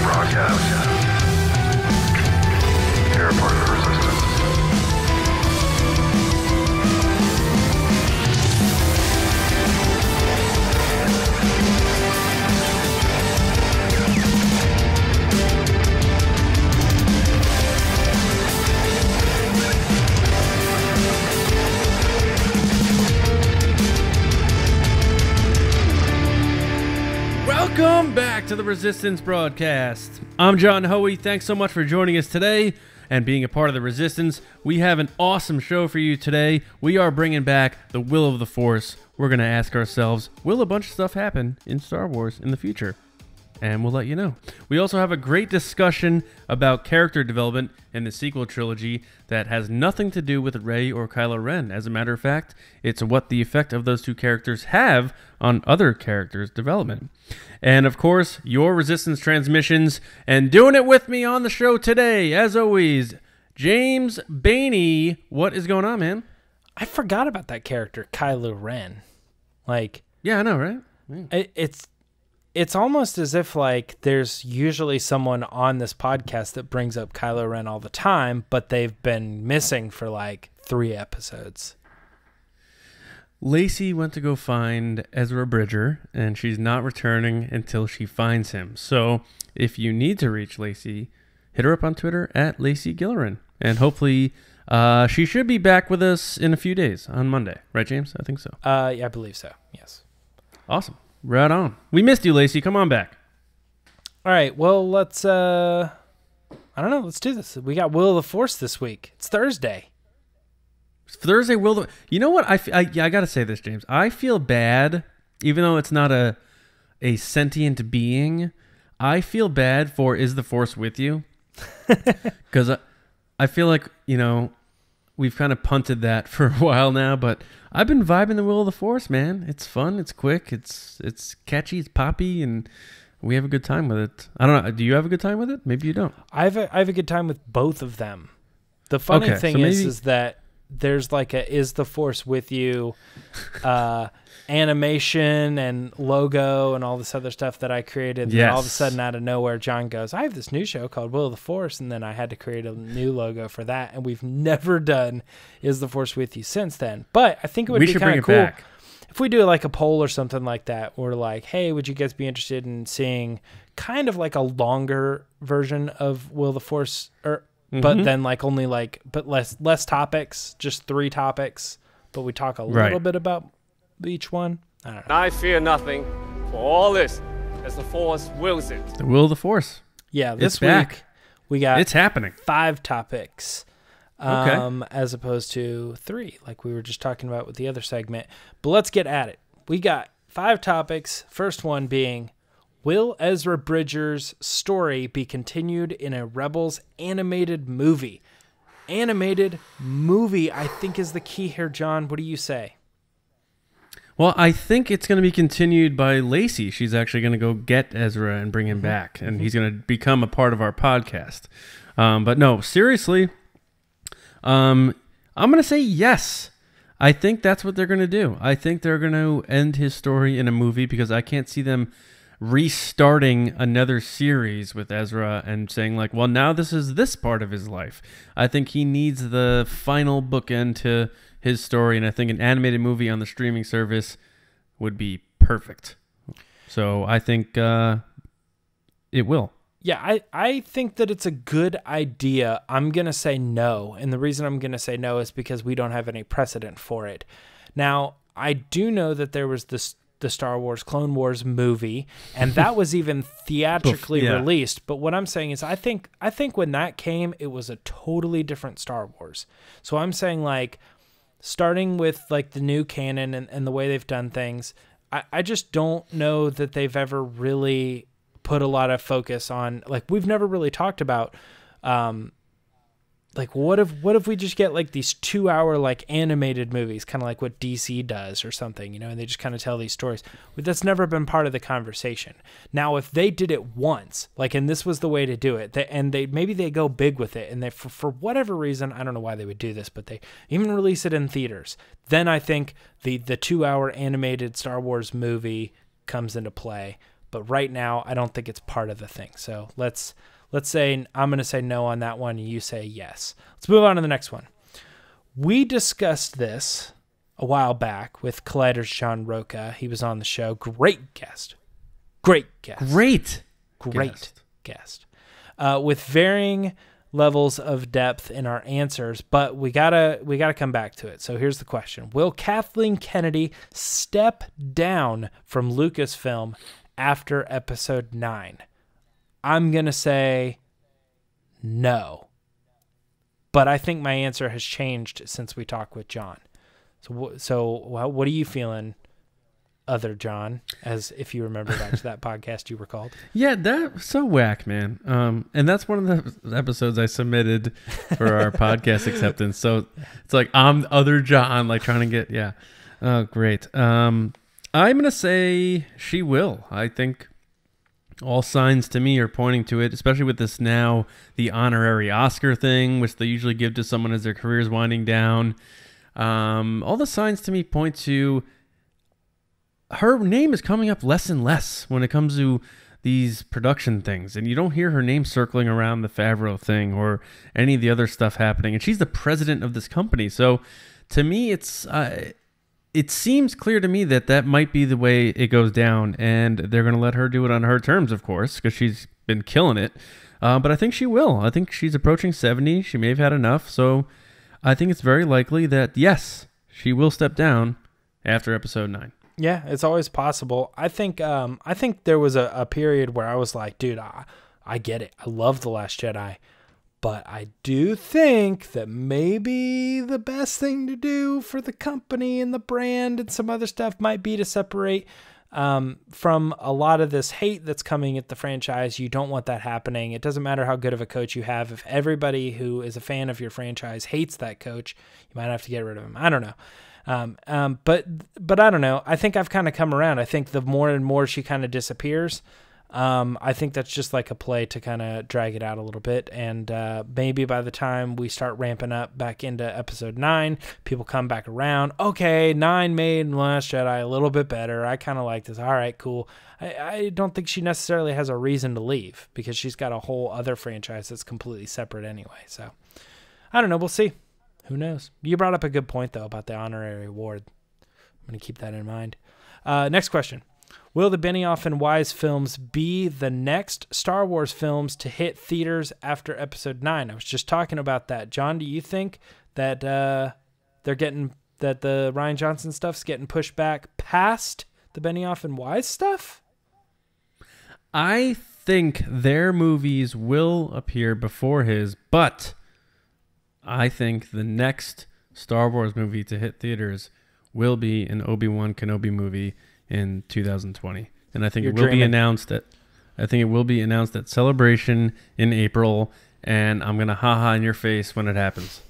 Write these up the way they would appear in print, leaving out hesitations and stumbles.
broadcast. You're a part of the resistance. Welcome back to the Resistance broadcast. I'm John Hoey. Thanks so much for joining us today and being a part of the Resistance. We have an awesome show for you today. We are bringing back the Will of the Force. We're going to ask ourselves, will a bunch of stuff happen in Star Wars in the future? And we'll let you know. We also have a great discussion about character development in the sequel trilogy that has nothing to do with Rey or Kylo Ren. As a matter of fact, it's what the effect of those two characters have on other characters' development. And of course, your Resistance transmissions. And doing it with me on the show today, as always, James Baney. What is going on, man? I forgot about that character, Kylo Ren. Yeah, I know, right? Yeah. It's almost as if there's usually someone on this podcast that brings up Kylo Ren all the time, but they've been missing for 3 episodes. Lacey went to go find Ezra Bridger, and she's not returning until she finds him. So if you need to reach Lacey, hit her up on Twitter at Lacey Gillerin. And hopefully she should be back with us in a few days on Monday. Right, James? I think so. Yeah, I believe so. Yes. Awesome. Right on. We missed you, Lacey. Come on back. All right. Well, let's, I don't know. Let's do this. We got Will of the Force this week. It's Thursday. Thursday, you know what? I got to say this, James. I feel bad, even though it's not a sentient being. I feel bad for Is the Force with you? Because I feel like, we've kind of punted that for a while now, but I've been vibing the Will of the Force, man. It's fun, it's quick, it's catchy, it's poppy, and we have a good time with it. I don't know. Do you have a good time with it? Maybe you don't. I have a good time with both of them. The funny thing is that there's a Is the Force with you animation and logo and all this other stuff that I created. Yes. And all of a sudden, out of nowhere, John goes, I have this new show called Will of the Force. And then I had to create a new logo for that. And we've never done Is the Force with you since then. But I think it would be kind of cool back. if we do a poll or something like that. Or hey, would you guys be interested in seeing kind of a longer version of Will of the Force? But then but less topics, just 3 topics. But we talk a little bit about each one. I don't know. I fear nothing, for all this, as the Force wills it. The Will of the Force. Yeah, this week we got it's happening. 5 topics, as opposed to 3, like we were just talking about with the other segment. But let's get at it. We got 5 topics. First one being, will Ezra Bridger's story be continued in a Rebels animated movie? Animated movie, I think, is the key here, John. What do you say? Well, I think it's going to be continued by Lacey. She's actually going to go get Ezra and bring him back, and he's going to become a part of our podcast. But no, seriously, I'm going to say yes. I think that's what they're going to do. I think they're going to end his story in a movie because I can't see them restarting another series with Ezra and saying well, now this is this part of his life. I think he needs the final bookend to his story, and I think an animated movie on the streaming service would be perfect. So I think it will. Yeah, I think that it's a good idea. I'm going to say no, and the reason I'm going to say no is because we don't have any precedent for it. Now, I do know that there was the Star Wars Clone Wars movie, and that was even theatrically released. But what I'm saying is I think when that came, it was a totally different Star Wars. So I'm saying starting with the new canon and the way they've done things, I just don't know that they've ever really put a lot of focus on, we've never really talked about what if we just get these 2-hour animated movies, kind of like what DC does or something, and they just kind of tell these stories. But that's never been part of the conversation. Now, if they did it once, and this was the way to do it, maybe they go big with it, and they for whatever reason, I don't know why they would do this, but they even release it in theaters. Then I think the 2-hour animated Star Wars movie comes into play. But right now, I don't think it's part of the thing. So let's say I'm going to say no on that one, and you say yes. Let's move on to the next one. We discussed this a while back with Collider's John Rocha. He was on the show. Great guest. Great guest. With varying levels of depth in our answers, but we gotta come back to it. So here's the question: will Kathleen Kennedy step down from Lucasfilm after Episode 9? I'm gonna say no, but I think my answer has changed since we talked with John. So what are you feeling, other John, as if you remember back to that podcast you were called? Yeah, that was so whack, man. And that's one of the episodes I submitted for our podcast acceptance. So it's like I'm other John, like trying to get, yeah. Oh, great. I'm going to say she will. I think all signs to me are pointing to it, especially with this now, the honorary Oscar thing, which they usually give to someone as their career is winding down. All the signs to me point to her name is coming up less and less when it comes to these production things. And you don't hear her name circling around the Favreau thing or any of the other stuff happening. And she's the president of this company. So to me, it seems clear to me that might be the way it goes down. And they're going to let her do it on her terms, of course, because she's been killing it. But I think she will. I think she's approaching 70. She may have had enough. So I think it's very likely that, yes, she will step down after Episode 9. Yeah, it's always possible. I think there was a period where I was like, dude, I get it. I love The Last Jedi. But I do think that maybe the best thing to do for the company and the brand and some other stuff might be to separate from a lot of this hate that's coming at the franchise. You don't want that happening. It doesn't matter how good of a coach you have. If everybody who is a fan of your franchise hates that coach, you might have to get rid of him. I don't know. But I don't know. I think I've kind of come around. I think the more and more she kind of disappears, I think that's just like a play to kind of drag it out a little bit. And maybe by the time we start ramping up back into Episode 9, people come back around. Okay, 9 made Last Jedi a little bit better. I kind of like this. All right, cool. I don't think she necessarily has a reason to leave because she's got a whole other franchise that's completely separate anyway. So I don't know. We'll see. Who knows? You brought up a good point, though, about the honorary award. I'm going to keep that in mind. Next question. Will the Benioff and Weiss films be the next Star Wars films to hit theaters after Episode 9? I was just talking about that. John, do you think that the Rian Johnson stuff's getting pushed back past the Benioff and Weiss stuff? I think their movies will appear before his, but I think the next Star Wars movie to hit theaters will be an Obi-Wan Kenobi movie in 2020. And I think it will be announced at Celebration in April, and I'm going to ha-ha in your face when it happens.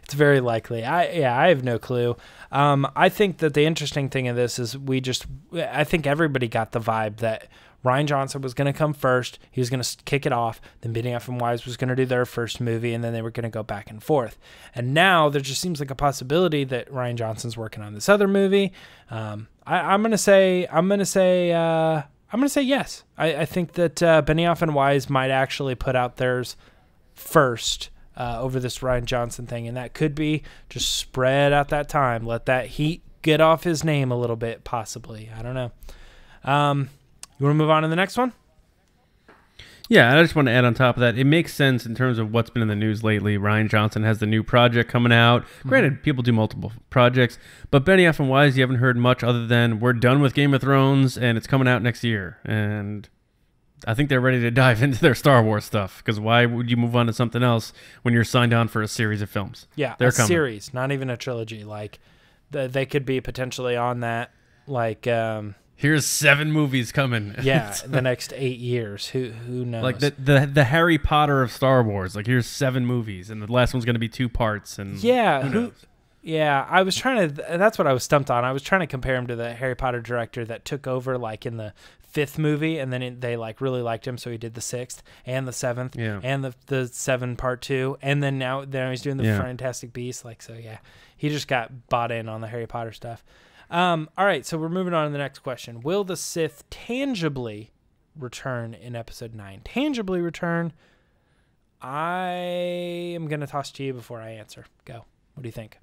It's very likely. I have no clue. I think that the interesting thing of this is I think everybody got the vibe that Rian Johnson was going to come first. He was going to kick it off. Then Benioff and Weiss was going to do their first movie, and then they were going to go back and forth. And now there just seems like a possibility that Rian Johnson's working on this other movie. I'm going to say yes. I think that Benioff and Weiss might actually put out theirs first over this Rian Johnson thing, and that could be just spread out that time. Let that heat get off his name a little bit, possibly. I don't know. You want to move on to the next one? Yeah, I just want to add on top of that, it makes sense in terms of what's been in the news lately. Rian Johnson has the new project coming out. Granted, people do multiple projects, but Benioff and Weiss, you haven't heard much other than we're done with Game of Thrones and it's coming out next year. And I think they're ready to dive into their Star Wars stuff, because why would you move on to something else when you're signed on for a series of films? Yeah, they're coming. Series, not even a trilogy. Like they could be potentially on that, like here's 7 movies coming. Yeah, the next 8 years. Who knows? Like the Harry Potter of Star Wars. Like here's 7 movies, and the last one's going to be 2 parts. And yeah, yeah. I was trying to. That's what I was stumped on. I was trying to compare him to the Harry Potter director that took over like in the 5th movie, and then they like really liked him, so he did the 6th and the 7th, and the 7 part 2, and then now he's doing the Fantastic Beasts. Like so, yeah. He just got bought in on the Harry Potter stuff. All right, so we're moving on to the next question. Will the Sith tangibly return in episode 9? Tangibly return? I am going to toss to you before I answer. Go. What do you think?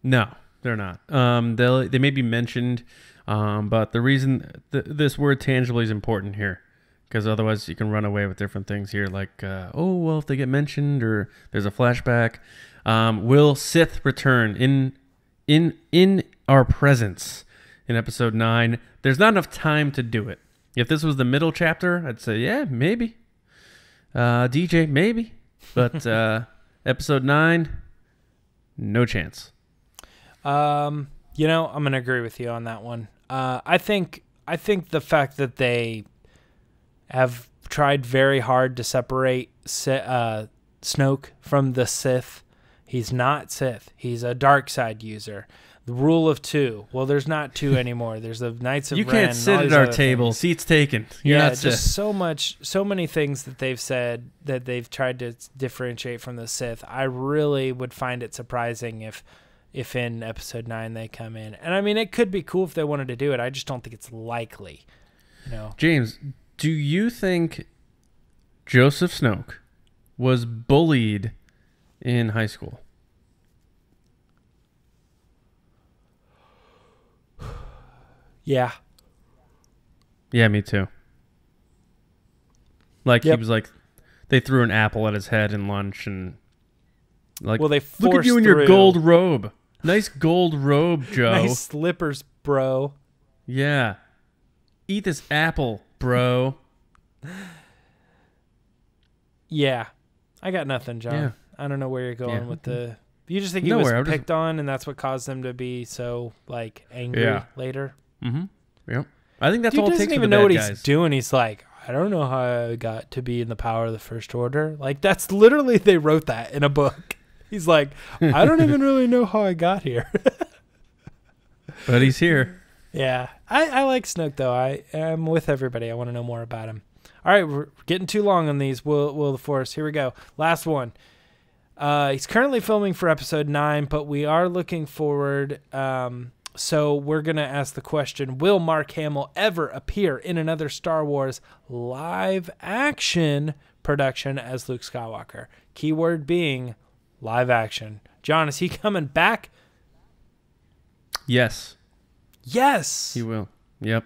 No, they're not. They may be mentioned, but the reason this word tangibly is important here, because otherwise you can run away with different things here, like, if they get mentioned or there's a flashback. Will Sith return in our presence in episode 9? There's not enough time to do it. If this was the middle chapter, I'd say, yeah, maybe. DJ, maybe. But episode 9, no chance. I'm going to agree with you on that one. I think the fact that they have tried very hard to separate Snoke from the Sith. He's not Sith. He's a dark side user. The rule of 2. Well, there's not 2 anymore. There's the Knights of Ren. You can't sit at our table. Seats taken. You're not Sith. Just so many things that they've said that they've tried to differentiate from the Sith. I really would find it surprising if in episode 9 they come in. And I mean, it could be cool if they wanted to do it. I just don't think it's likely. James, do you think Joseph Snoke was bullied in high school? Yeah. Yeah, me too. Like, Yep. he was like, they threw an apple at his head in lunch and like, Well, they look at you in your gold robe. Nice gold robe, Joe. Nice slippers, bro. Yeah. Eat this apple, bro. Yeah. I got nothing, John. Yeah. I don't know where you're going Yeah. with the... You just think he Nowhere, was picked on and that's what caused them to be so, like, angry Yeah. later? Mm-hmm. Yep. I think that's Dude all it doesn't takes even for the know bad what guys. he's doing. He's like, I don't know how I got to be in the power of the First Order. Like, that's literally, they wrote that in a book. He's like, I don't even really know how I got here. But he's here. Yeah. I like Snoke, though. I'm with everybody. I want to know more about him. All right, we're getting too long on these. Will the Force. Here we go. Last one. He's currently filming for episode 9, but we are looking forward. So we're going to ask the question, will Mark Hamill ever appear in another Star Wars live action production as Luke Skywalker? Keyword being live action. John, is he coming back? Yes. Yes. He will. Yep.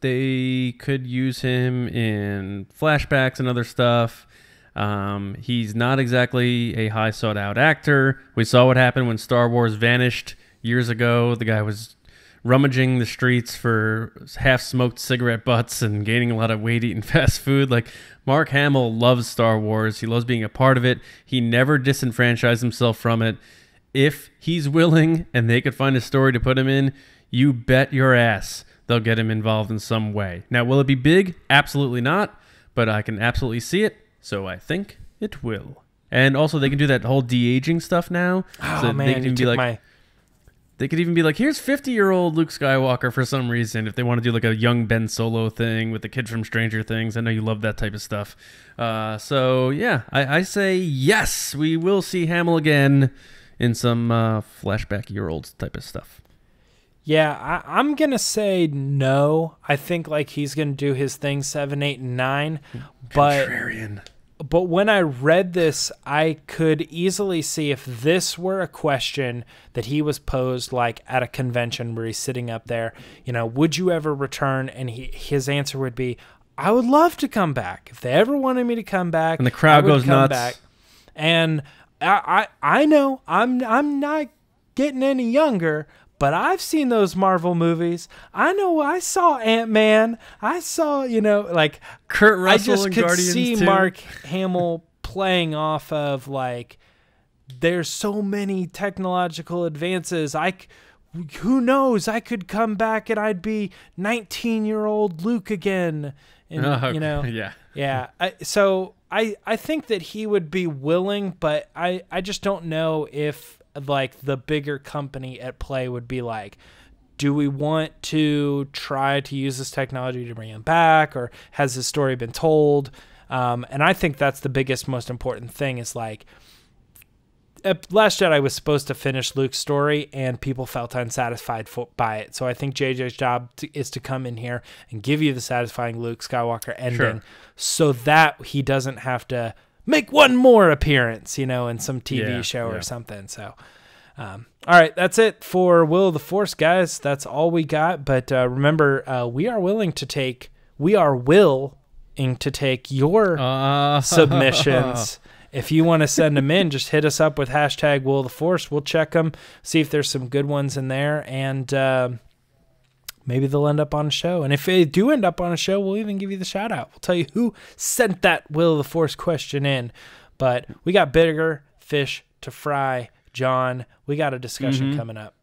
They could use him in flashbacks and other stuff. He's not exactly a high sought out actor. We saw what happened when Star Wars vanished years ago. The guy was rummaging the streets for half-smoked cigarette butts and gaining a lot of weight eating fast food. Like, Mark Hamill loves Star Wars. He loves being a part of it. He never disenfranchised himself from it. If he's willing and they could find a story to put him in, you bet your ass they'll get him involved in some way. Now, will it be big? Absolutely not, but I can absolutely see it, so I think it will. And also, they can do that whole de-aging stuff now. Oh, so man, they can you be took like, they could even be like, here's 50-year-old Luke Skywalker for some reason, if they want to do like a young Ben Solo thing with the kid from Stranger Things. I know you love that type of stuff. So, yeah, I say yes, we will see Hamill again in some flashback year-olds type of stuff. Yeah, I'm going to say no. I think like he's going to do his thing 7, 8, and 9. Contrarian. But when I read this, I could easily see if this were a question that he was posed like at a convention where he's sitting up there, would you ever return? And his answer would be, I would love to come back. If they ever wanted me to come back, and the crowd goes nuts. Back. And I know I'm not getting any younger, but I've seen those Marvel movies. I know I saw Ant-Man. I saw, like Kurt Russell I just and could Guardians see 2. Mark Hamill playing off of like, there's so many technological advances. Who knows? I could come back and I'd be 19-year-old Luke again. And, yeah. So I think that he would be willing, but I just don't know if like the bigger company at play would be like, do we want to try to use this technology to bring him back, or has his story been told? And I think that's the biggest, most important thing is like, Last Jedi was supposed to finish Luke's story, and people felt unsatisfied by it. So I think JJ's job is to come in here and give you the satisfying Luke Skywalker ending, so that he doesn't have to make one more appearance, in some TV show or something. So, all right, that's it for Will of the Force, guys. That's all we got. But remember, we are willing to take your submissions. If you want to send them in, just hit us up with hashtag Will of the Force. We'll check them, see if there's some good ones in there, and maybe they'll end up on a show. And if they do end up on a show, we'll even give you the shout out. We'll tell you who sent that Will of the Force question in. But we got bigger fish to fry, John. We got a discussion coming up.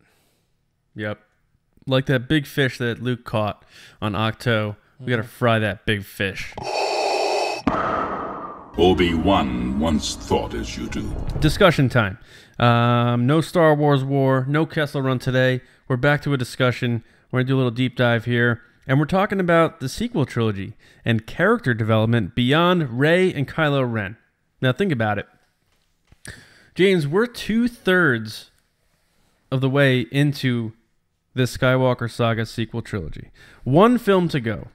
Yep. Like that big fish that Luke caught on Octo. We got to fry that big fish. Obi-Wan once thought as you do. Discussion time. No Star Wars war, no Kessel Run today. We're back to a discussion. We're going to do a little deep dive here. And we're talking about the sequel trilogy and character development beyond Rey and Kylo Ren. Now think about it. James, we're 2/3 of the way into the Skywalker Saga sequel trilogy. One film to go.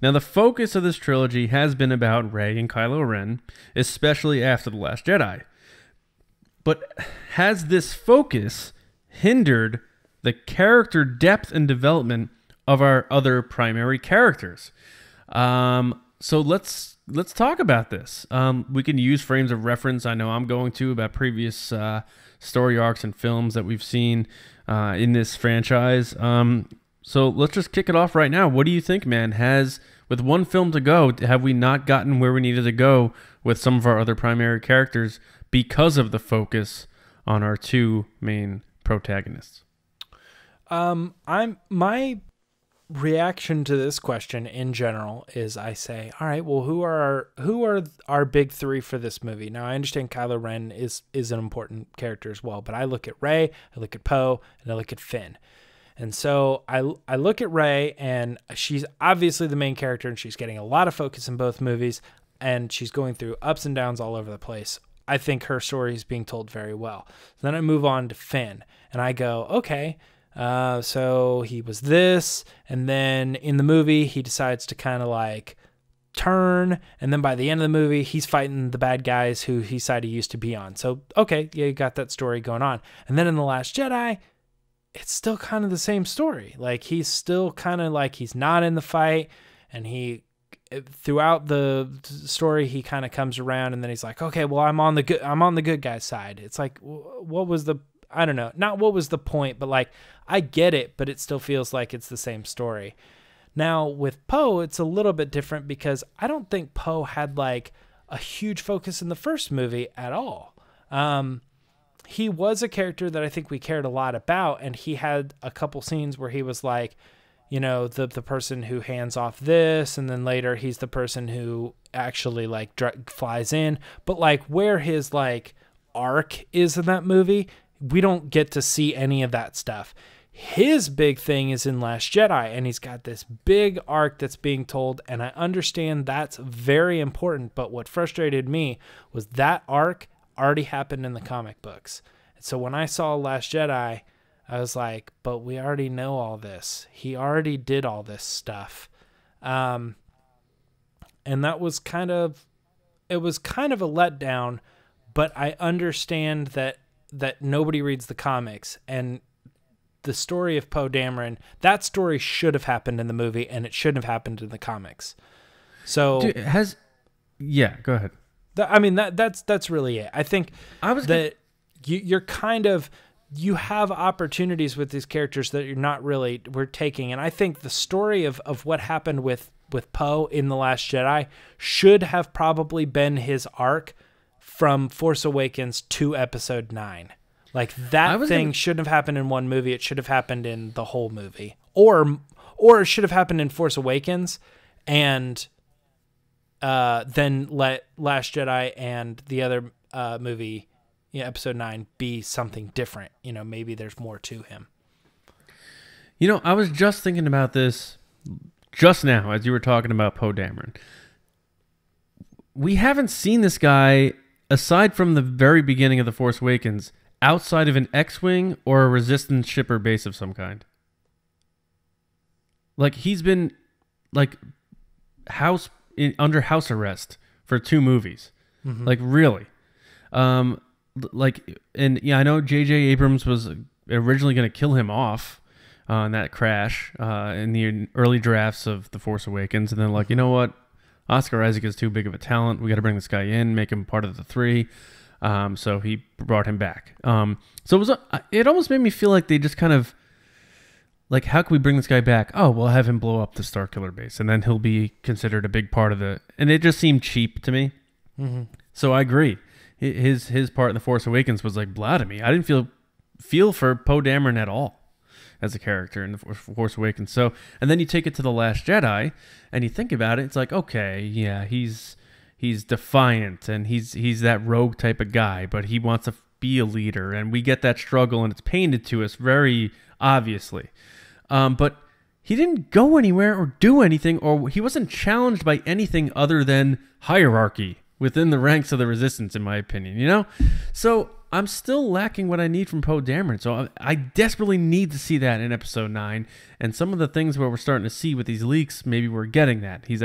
Now, the focus of this trilogy has been about Rey and Kylo Ren, especially after The Last Jedi. But has this focus hindered the character depth and development of our other primary characters? So let's talk about this. We can use frames of reference. I know I'm going to about previous story arcs and films that we've seen in this franchise. So let's just kick it off right now. What do you think, man? With one film to go, have we not gotten where we needed to go with some of our other primary characters because of the focus on our two main protagonists? My reaction to this question in general is I say, all right, well, who are our big three for this movie? Now, I understand Kylo Ren is an important character as well, but I look at Rey, I look at Poe, and I look at Finn. And so I look at Rey, and she's obviously the main character, and she's getting a lot of focus in both movies, and she's going through ups and downs all over the place. I think her story is being told very well. Then I move on to Finn, and I go, okay, so he was this, and then in the movie, he decides to kind of like turn, and then by the end of the movie, he's fighting the bad guys who he decided he used to be on. So, okay, yeah, you got that story going on. And then in The Last Jedi, it's still kind of the same story. Like, he's still kind of like he's not in the fight, and throughout the story he kind of comes around, and then he's like, okay, well, I'm on the good guy's side. It's like, what was the, I don't know, not what was the point, but like, I get it, but it still feels like it's the same story. Now with Poe, it's a little bit different because I don't think Poe had like a huge focus in the first movie at all. He was a character that I think we cared a lot about, and he had a couple scenes where he was like, the person who hands off this, and then later he's the person who actually like flies in. But like where his like arc is in that movie, we don't get to see any of that stuff. His big thing is in Last Jedi, and he's got this big arc that's being told, and I understand that's very important, but what frustrated me was that arc already happened in the comic books. And so when I saw Last Jedi, I was like, but we already know all this. He already did all this stuff. And that was kind of a letdown, but I understand that nobody reads the comics, and the story of Poe Dameron, that story should have happened in the movie, and it shouldn't have happened in the comics. So go ahead. That's really it. I think you have opportunities with these characters that we're taking. And I think the story of what happened with Poe in The Last Jedi should have probably been his arc from Force Awakens to Episode 9. Like that thing shouldn't have happened in one movie. It should have happened in the whole movie, or it should have happened in Force Awakens, and then let Last Jedi and the other movie, Episode 9, be something different. Maybe there's more to him. I was just thinking about this just now as you were talking about Poe Dameron. We haven't seen this guy aside from the very beginning of The Force Awakens, outside of an X-Wing or a Resistance ship or base of some kind. Like, he's been, like, under house arrest for 2 movies. Mm-hmm. Like, really. Like, and yeah, I know J.J. Abrams was originally going to kill him off in that crash in the early drafts of The Force Awakens. And then, like, you know what? Oscar Isaac is too big of a talent. We got to bring this guy in, make him part of the 3. So he brought him back. So it almost made me feel like they just kind of, like, how can we bring this guy back? Oh, we'll have him blow up the Starkiller base, and then he'll be considered a big part of the... And it just seemed cheap to me. Mm-hmm. So I agree. His part in The Force Awakens was, like, blah to me. I didn't feel for Poe Dameron at all as a character in The Force Awakens. So, and then you take it to The Last Jedi, and you think about it, it's like, okay, yeah, he's defiant, and he's that rogue type of guy, but he wants to be a leader, and we get that struggle, and it's painted to us very obviously. But he didn't go anywhere or do anything, or he wasn't challenged by anything other than hierarchy within the ranks of the Resistance, in my opinion, you know? So I'm still lacking what I need from Poe Dameron. So I desperately need to see that in Episode 9. And some of the things where we're starting to see with these leaks, maybe we're getting that. He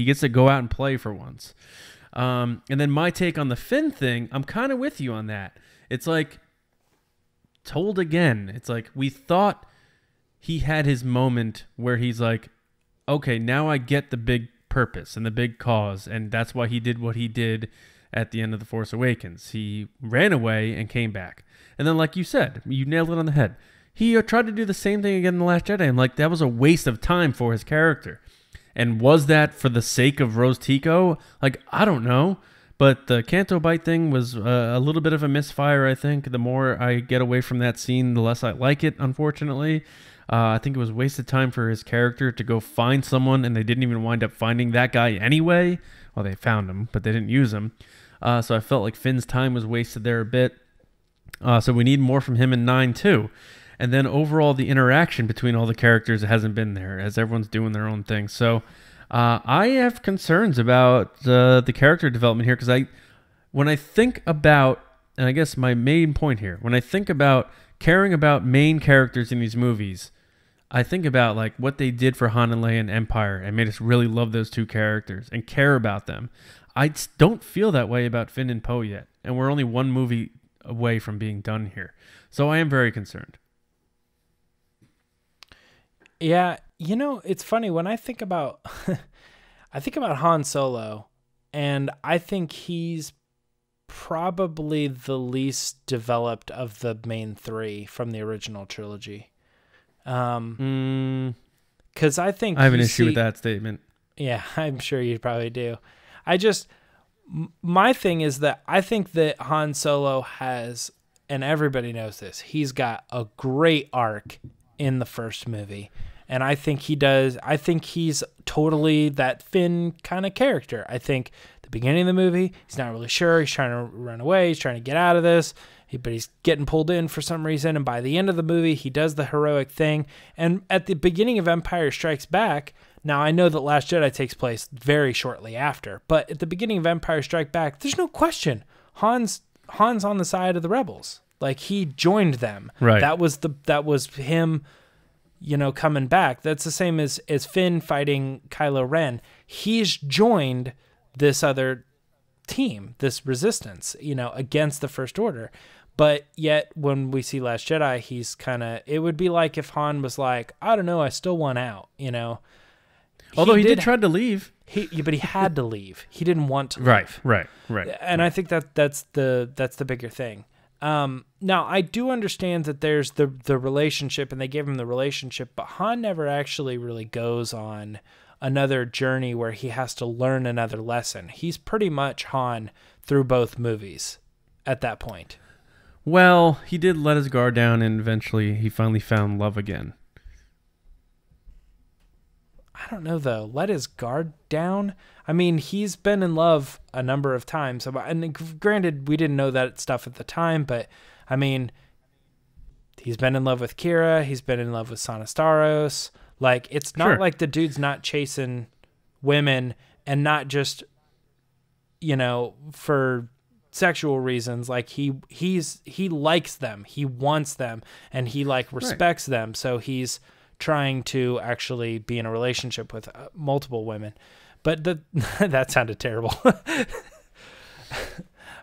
gets to go out and play for once. And then my take on the Finn thing, I'm kind of with you on that. It's like, told again, it's like we thought he had his moment where he's like, okay, now I get the big purpose and the big cause, and that's why he did what he did at the end of The Force Awakens. He ran away and came back. And then, like you said, you nailed it on the head. He tried to do the same thing again in The Last Jedi, and like that was a waste of time for his character. And was that for the sake of Rose Tico? Like, I don't know. But the Canto Bight thing was a little bit of a misfire, I think. The more I get away from that scene, the less I like it, unfortunately. I think it was wasted time for his character to go find someone, and they didn't even wind up finding that guy anyway. Well, they found him, but they didn't use him. So I felt like Finn's time was wasted there a bit. So we need more from him in 9, too. And then overall, the interaction between all the characters hasn't been there, as everyone's doing their own thing. So I have concerns about the character development here, because when I think about, and I guess my main point here, when I think about caring about main characters in these movies, I think about like what they did for Han and Leia in Empire and made us really love those 2 characters and care about them. I don't feel that way about Finn and Poe yet, and we're only 1 movie away from being done here. So I am very concerned. Yeah, you know, it's funny when I think about Han Solo, and I think he's probably the least developed of the main 3 from the original trilogy. Because I think I have an issue with that statement. Yeah, I'm sure you probably do. My thing is that I think that Han Solo has, and everybody knows this, he's got a great arc in the first movie. And I think he does. I think he's totally that Finn kind of character. I think the beginning of the movie, he's not really sure. He's trying to run away. He's trying to get out of this. But he's getting pulled in for some reason. And by the end of the movie, he does the heroic thing. And at the beginning of Empire Strikes Back, now I know that Last Jedi takes place very shortly after. But at the beginning of Empire Strikes Back, there's no question. Han's on the side of the rebels. Like, he joined them. Right. That was him, you know, coming back. That's the same as Finn fighting Kylo Ren. He's joined this other team, this resistance, you know, against the First Order. But yet when we see Last Jedi, he's kind of, it would be like if Han was like, I don't know, I still want out, you know. Although he did try to leave. But he had to leave. He didn't want to leave. Right. And I think that's the bigger thing. Now, I do understand that there's the relationship, and they gave him the relationship, but Han never actually really goes on another journey where he has to learn another lesson. He's pretty much Han through both movies at that point. Well, he did let his guard down, and eventually he finally found love again. I don't know, though. Let his guard down? I mean, he's been in love a number of times. And granted, we didn't know that stuff at the time, but, I mean, he's been in love with Kira. He's been in love with Sanastaros. Like, it's not like the dude's not chasing women, and not just, you know, for sexual reasons. Like he likes them, he wants them, and he like respects them. So he's trying to actually be in a relationship with multiple women. But that sounded terrible.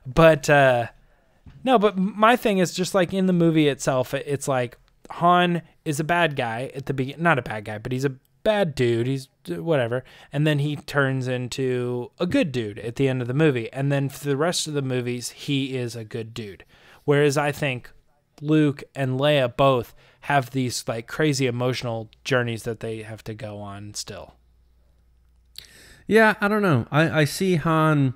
But no, but my thing is just like in the movie itself, it's like Han is a bad guy at the beginning, not a bad guy, but he's a bad dude. He's whatever. And then he turns into a good dude at the end of the movie. And then for the rest of the movies, he is a good dude. Whereas I think Luke and Leia both have these like crazy emotional journeys that they have to go on still. Yeah, I don't know. I see Han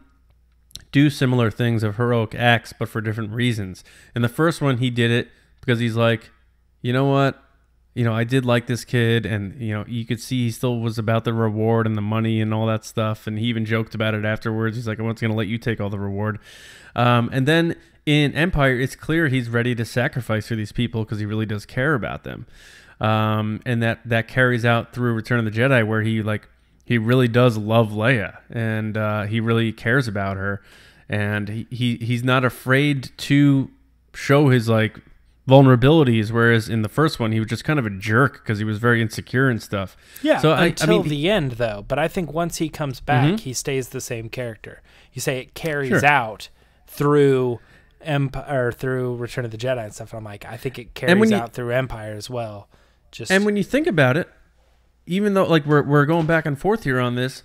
do similar things of heroic acts, but for different reasons. In the first one, he did it because he's like, you know what? I did like this kid, and, you could see he still was about the reward and the money and all that stuff, and he even joked about it afterwards. He's like, I'm not going to let you take all the reward. And then in Empire, it's clear he's ready to sacrifice for these people because he really does care about them. And that carries out through Return of the Jedi, where he really does love Leia, and he really cares about her, and he's not afraid to show his vulnerabilities, whereas in the first one he was just kind of a jerk because he was very insecure and stuff. Yeah, so until the end though. But I think once he comes back, he stays the same character. You say it carries out through Empire, through Return of the Jedi and stuff. And I'm like, I think it carries out through Empire as well. And when you think about it, even though we're going back and forth here on this,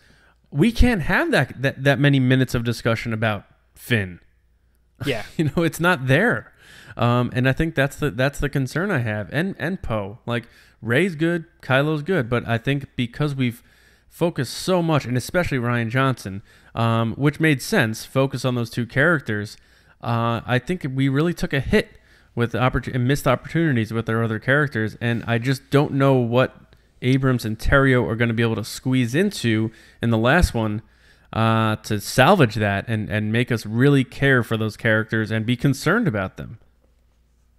we can't have that many minutes of discussion about Finn. Yeah, it's not there. And I think that's the concern I have. And Poe, Rey's good, Kylo's good, but I think because we've focused so much, and especially Rian Johnson, which made sense, focus on those two characters. I think we really took a hit with and missed opportunities with our other characters, and I just don't know what Abrams and Terrio are going to be able to squeeze into in the last one to salvage that and make us really care for those characters and be concerned about them.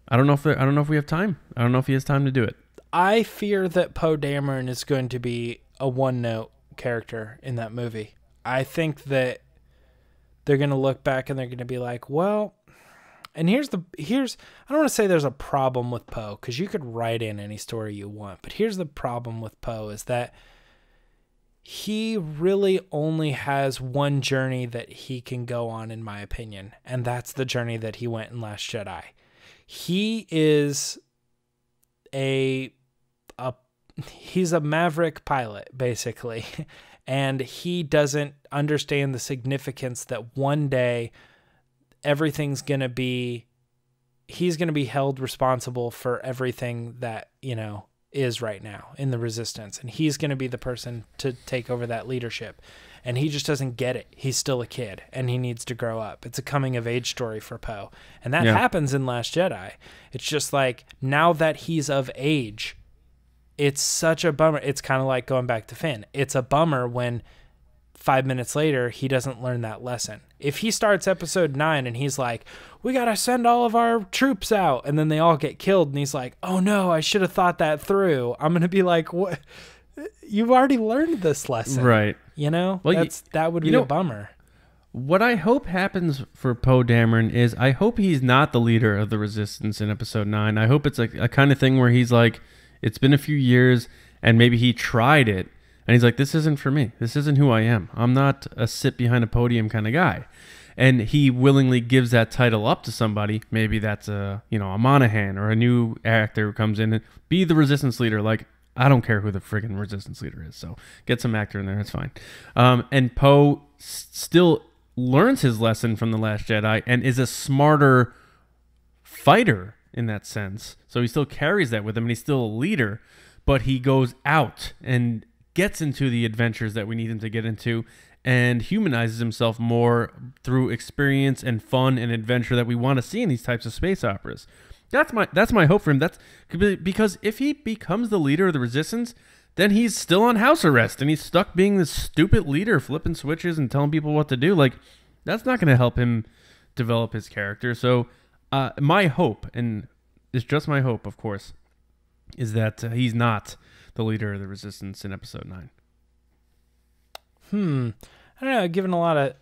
I don't know if we have time. I don't know if he has time to do it. I fear that Poe Dameron is going to be a one-note character in that movie. I think that they're going to look back and they're going to be like, well, and here's I don't want to say there's a problem with Poe, because you could write in any story you want, but here's the problem with Poe is that he really only has one journey that he can go on, in my opinion, and that's the journey that he went in Last Jedi. He is he's a maverick pilot, basically, and he doesn't understand the significance that one day he's going to be held responsible for everything that, is right now in the Resistance, and he's going to be the person to take over that leadership. And he just doesn't get it. He's still a kid, and he needs to grow up. It's a coming-of-age story for Poe. And that happens in Last Jedi. It's just like, now that he's of age, it's such a bummer. It's kind of like going back to Finn. It's a bummer when 5 minutes later, he doesn't learn that lesson. If he starts episode 9 and he's like, we got to send all of our troops out, and then they all get killed, and he's like, oh no, I should have thought that through. I'm going to be like, what? You've already learned this lesson. Right. Well, that would be a bummer. What I hope happens for Poe Dameron is I hope he's not the leader of the Resistance in episode 9. I hope it's a kind of thing where he's like, it's been a few years and maybe he tried it and he's like, this isn't for me. This isn't who I am. I'm not a sit behind a podium kind of guy. And he willingly gives that title up to somebody. Maybe that's a Monahan or a new actor who comes in and be the Resistance leader. I don't care who the friggin' Resistance leader is, so get some actor in there, that's fine. And Poe still learns his lesson from The Last Jedi and is a smarter fighter in that sense. So he still carries that with him, and he's still a leader, but he goes out and gets into the adventures that we need him to get into and humanizes himself more through experience and fun and adventure that we want to see in these types of space operas. That's my hope for him. That's because if he becomes the leader of the Resistance, then he's still on house arrest and he's stuck being this stupid leader, flipping switches and telling people what to do. That's not going to help him develop his character. So my hope, and it's just my hope, of course, is that he's not the leader of the Resistance in episode 9. I don't know.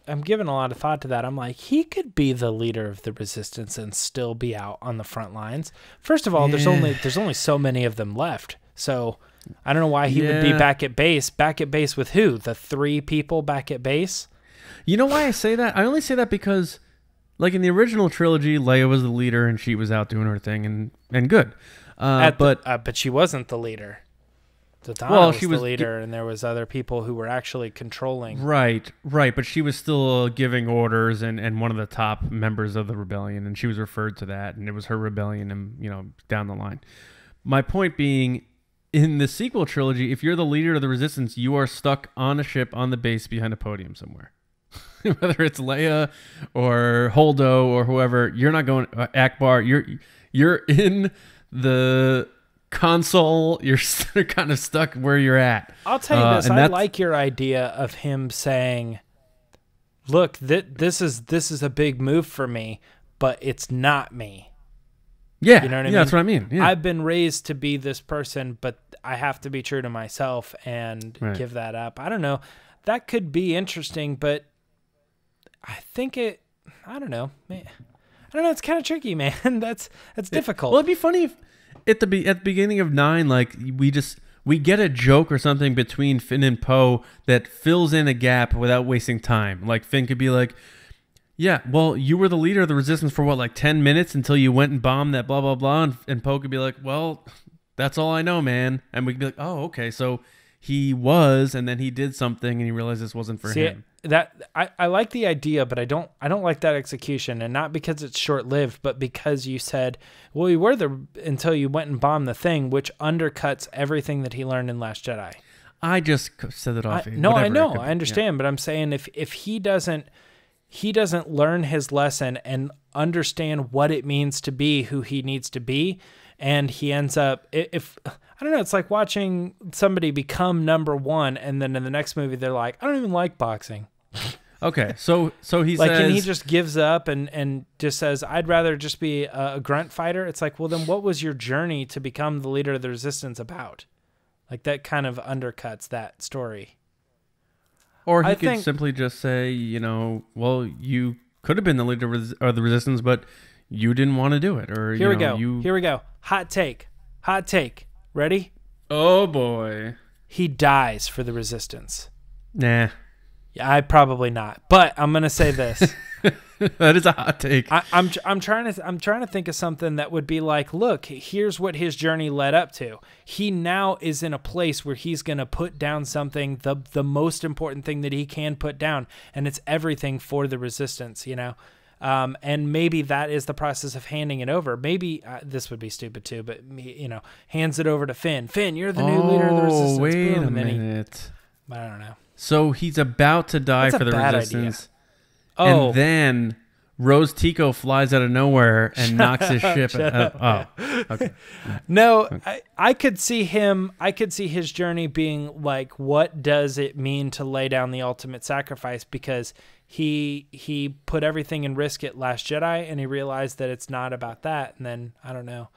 I'm giving a lot of thought to that. I'm like, he could be the leader of the resistance and still be out on the front lines. First of all, there's only so many of them left. So I don't know why he would be back at base. Back at base with who? The 3 people back at base? You know why I say that? I only say that because, like, in the original trilogy, Leia was the leader and she was out doing her thing and good. But she wasn't the leader. Zatanna was the leader, and there was other people who were actually controlling. Right. But she was still giving orders and one of the top members of the rebellion, and she was referred to that, and it was her rebellion, and down the line. My point being, in the sequel trilogy, if you're the leader of the Resistance, you are stuck on a ship on the base behind a podium somewhere. Whether it's Leia or Holdo or whoever, you're not going Akbar. You're in the console. You're kind of stuck where you're at. I'll tell you this: I like your idea of him saying, "Look, this is a big move for me, but it's not me." Yeah, you know what I mean? That's what I mean. Yeah. I've been raised to be this person, but I have to be true to myself and give that up. I don't know. That could be interesting, but I think I don't know. Man, I don't know. It's kind of tricky, man. That's difficult. Well, it'd be funny if at the beginning of 9, like we get a joke or something between Finn and Poe that fills in a gap without wasting time. Like Finn could be like, "Yeah, well, you were the leader of the Resistance for what, like 10 minutes until you went and bombed that blah blah blah," and Poe could be like, "Well, that's all I know, man," and we could be like, "Oh, okay, so." He was, and then he did something, and he realized this wasn't for him. That I like the idea, but I don't like that execution, and not because it's short lived, but because you said, well, you were there until you went and bombed the thing, which undercuts everything that he learned in Last Jedi. I just said it off. I understand, but I'm saying if he doesn't learn his lesson and understand what it means to be who he needs to be, and he ends up I don't know. It's like watching somebody become number 1, and then in the next movie they're like, I don't even like boxing. Okay, so he like, says, and he just gives up and just says, I'd rather just be a grunt fighter. It's like, well, then what was your journey to become the leader of the Resistance about? Like, that kind of undercuts that story. Or he could simply just say, well, you could have been the leader of the Resistance, but you didn't want to do it. Or Here we go. Hot take. Ready? Oh, boy. He dies for the Resistance. Nah. Yeah, I probably not. But I'm going to say this. That is a hot take. I'm trying to think of something that would be like, look, here's what his journey led up to. He now is in a place where he's going to put down something, the most important thing that he can put down, and it's everything for the Resistance, and maybe that is the process of handing it over. Maybe this would be stupid too, but hands it over to Finn. Finn, you're the new leader of the Resistance. Wait a minute. But I don't know. So he's about to die for the Resistance. Idea. And then Rose Tico flies out of nowhere and knocks his ship. Okay. No, I could see him. I could see his journey being like, what does it mean to lay down the ultimate sacrifice? Because he put everything in risk at Last Jedi, and he realized that it's not about that. And then I don't know.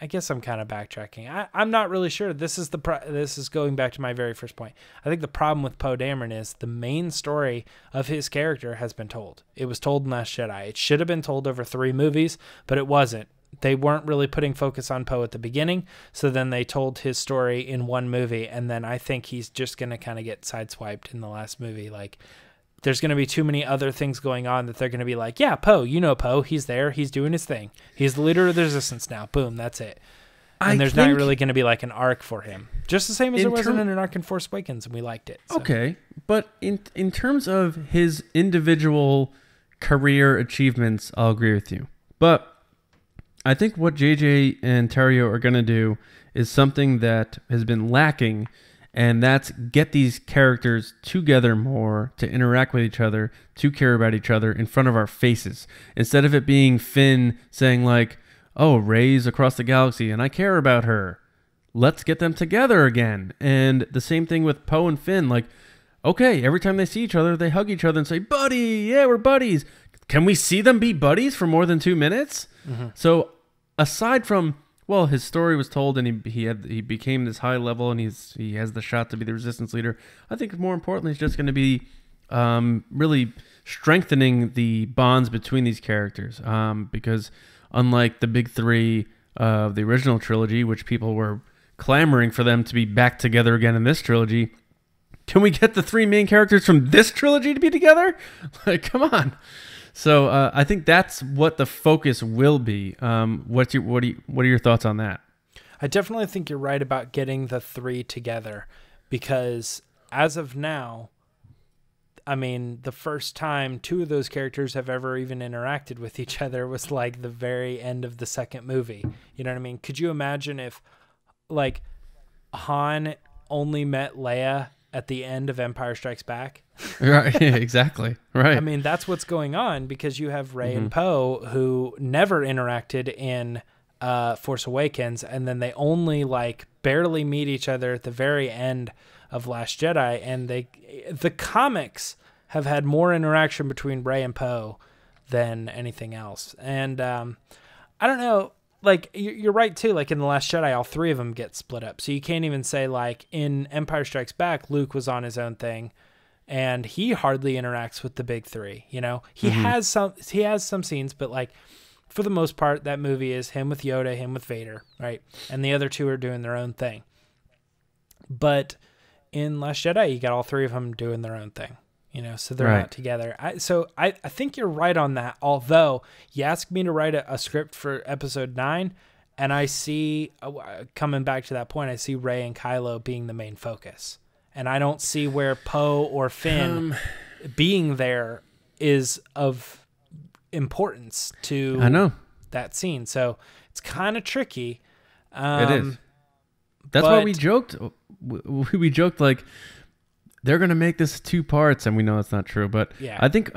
I guess I'm kind of backtracking. I'm not really sure. This is going back to my very first point. I think the problem with Poe Dameron is the main story of his character has been told. It was told in Last Jedi. It should have been told over 3 movies, but it wasn't. They weren't really putting focus on Poe at the beginning, so then they told his story in 1 movie, and then I think he's just going to kind of get sideswiped in the last movie. Like, there's going to be too many other things going on that they're going to be like, yeah, Poe, Poe, he's there, he's doing his thing. He's the leader of the Resistance now. Boom, that's it. And there's not really going to be like an arc for him. Just the same as there wasn't an arc in Force Awakens, and we liked it. So. Okay, but in terms of his individual career achievements, I'll agree with you. But I think what JJ and Terrio are going to do is something that has been lacking, and that's get these characters together more, to interact with each other, to care about each other in front of our faces. Instead of it being Finn saying like, oh, Rey's across the galaxy and I care about her. Let's get them together again. And the same thing with Poe and Finn. Like, okay, every time they see each other, they hug each other and say, buddy, yeah, we're buddies. Can we see them be buddies for more than 2 minutes? Mm-hmm. So aside from, well, his story was told and he became this high level and he has the shot to be the Resistance leader. I think more importantly, it's just going to be really strengthening the bonds between these characters. Because unlike the big three of the original trilogy, which people were clamoring for them to be back together again in this trilogy, can we get the three main characters from this trilogy to be together? Like, come on. So I think that's what the focus will be. What are your thoughts on that? I definitely think you're right about getting the three together, because as of now, I mean, the first time two of those characters have ever even interacted with each other was like the very end of the second movie. You know what I mean? Could you imagine if like Han only met Leia at the end of Empire Strikes Back? Right, exactly. Right. I mean, that's what's going on, because you have Rey and Poe who never interacted in Force Awakens, and then they only like barely meet each other at the very end of Last Jedi, and the comics have had more interaction between Rey and Poe than anything else. And I don't know, like you're right too, like in The Last Jedi, all three of them get split up. So you can't even say like in Empire Strikes Back, Luke was on his own thing and he hardly interacts with the big three. You know, he has some scenes, but like for the most part, that movie is him with Yoda, him with Vader, right? And the other two are doing their own thing. But in Last Jedi, you got all three of them doing their own thing, you know, so they're not together. So I think you're right on that. Although you asked me to write a script for episode 9, and I see, coming back to that point, I see Rey and Kylo being the main focus. And I don't see where Poe or Finn being there is of importance to that scene. So it's kind of tricky. It is. That's why we joked. We joked like they're gonna make this 2 parts, and we know that's not true. But yeah. I think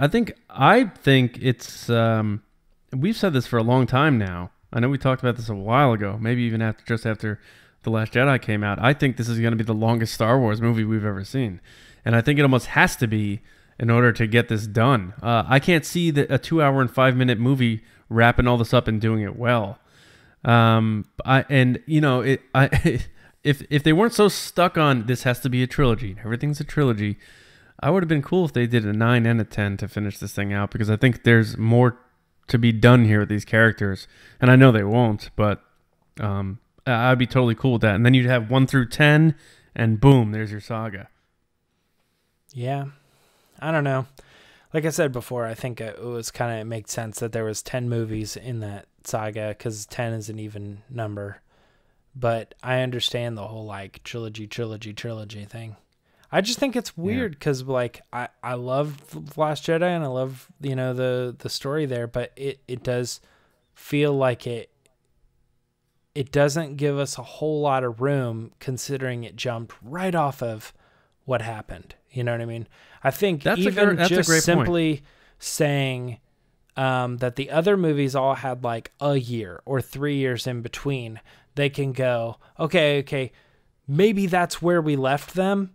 it's. We've said this for a long time now. I know we talked about this a while ago, maybe even just after The Last Jedi came out. I think this is going to be the longest Star Wars movie we've ever seen, and I think it almost has to be in order to get this done. I can't see a 2 hour and 5 minute movie wrapping all this up and doing it well. If they weren't so stuck on this has to be a trilogy, everything's a trilogy, I would have been cool if they did a 9 and a 10 to finish this thing out, because I think there's more to be done here with these characters, and I know they won't, but I'd be totally cool with that. And then you'd have 1 through 10, and boom, there's your saga. Yeah, I don't know. Like I said before, I think it makes sense that there was 10 movies in that saga, because 10 is an even number. But I understand the whole like trilogy thing. I just think it's weird because like I love Last Jedi and I love, you know, the story there, but it does feel like it doesn't give us a whole lot of room, considering it jumped right off of what happened. You know what I mean? I think that's just simply saying that the other movies all had like a year or 3 years in between, they can go, okay, maybe that's where we left them,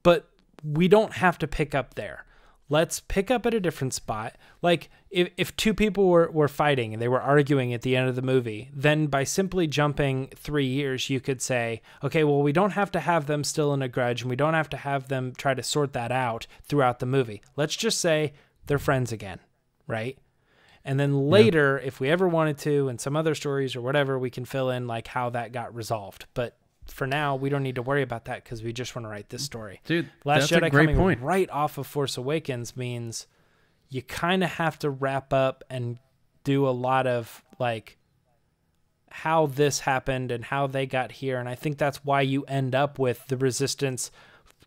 but we don't have to pick up there. Let's pick up at a different spot. Like if two people were fighting and they were arguing at the end of the movie, then by simply jumping 3 years, you could say, okay, well, we don't have to have them still in a grudge, and we don't have to have them try to sort that out throughout the movie. Let's just say they're friends again, right? And then later, if we ever wanted to, in some other stories or whatever, we can fill in like how that got resolved. But for now, we don't need to worry about that because we just want to write this story. Dude, Last that's Jedi a great coming point. Right off of Force Awakens means you kind of have to wrap up and do a lot of like how this happened and how they got here. And I think that's why you end up with the Resistance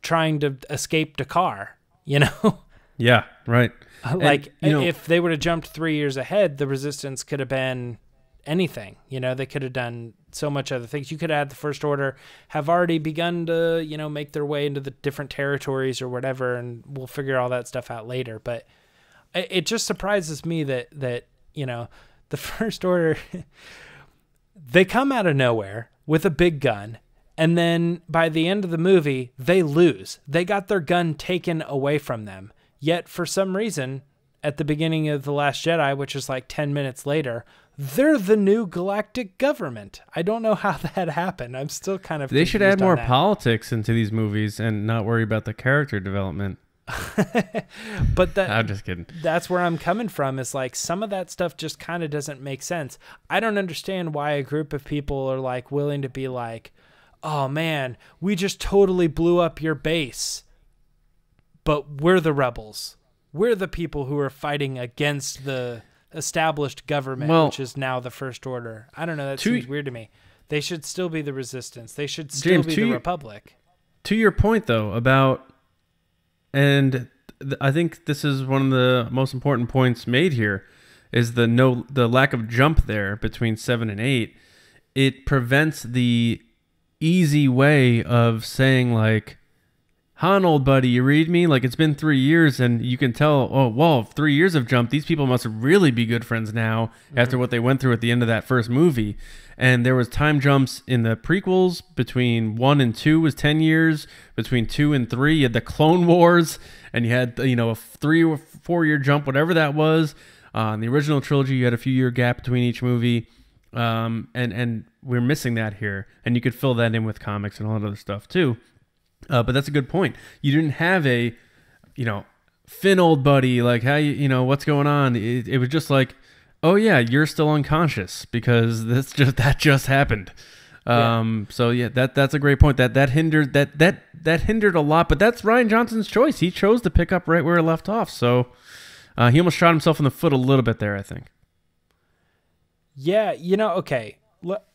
trying to escape Dakar, you know? Yeah, right. Like, and, if they would have jumped 3 years ahead, the Resistance could have been anything. You know, they could have done so much other things. You could have had the First Order have already begun to, you know, make their way into the different territories or whatever, and we'll figure all that stuff out later. But it just surprises me that you know, the First Order, they come out of nowhere with a big gun, and then by the end of the movie, they lose. They got their gun taken away from them. Yet, for some reason, at the beginning of The Last Jedi, which is like 10 minutes later, they're the new galactic government. I don't know how that happened. I'm still kind of They should add more politics into these movies and not worry about the character development. But I'm just kidding. That's where I'm coming from, is like some of that stuff just kind of doesn't make sense. I don't understand why a group of people are like willing to be like, oh man, we just totally blew up your base, but we're the rebels. We're the people who are fighting against the established government, which is now the First Order. I don't know. That seems weird to me. They should still be the Resistance. They should still be the Republic. To your point, though, about, and I think this is one of the most important points made here, is the lack of jump there between 7 and 8. It prevents the easy way of saying, like, Han, old buddy, you read me? Like, it's been 3 years, and you can tell, oh, well, 3 years have jumped. These people must really be good friends now after what they went through at the end of that first movie. And there was time jumps in the prequels. Between 1 and 2 was 10 years. Between 2 and 3, you had the Clone Wars, and you had, a 3 or 4 year jump, whatever that was. In the original trilogy, you had a few year gap between each movie. And we're missing that here. And you could fill that in with comics and all that other stuff, too. But that's a good point. You didn't have a, Finn, old buddy, like, how what's going on? It was just like, oh yeah, you're still unconscious because that just happened. So yeah, that's a great point. That hindered that hindered a lot. But that's Rian Johnson's choice. He chose to pick up right where it left off. So he almost shot himself in the foot a little bit there, I think. Yeah, okay.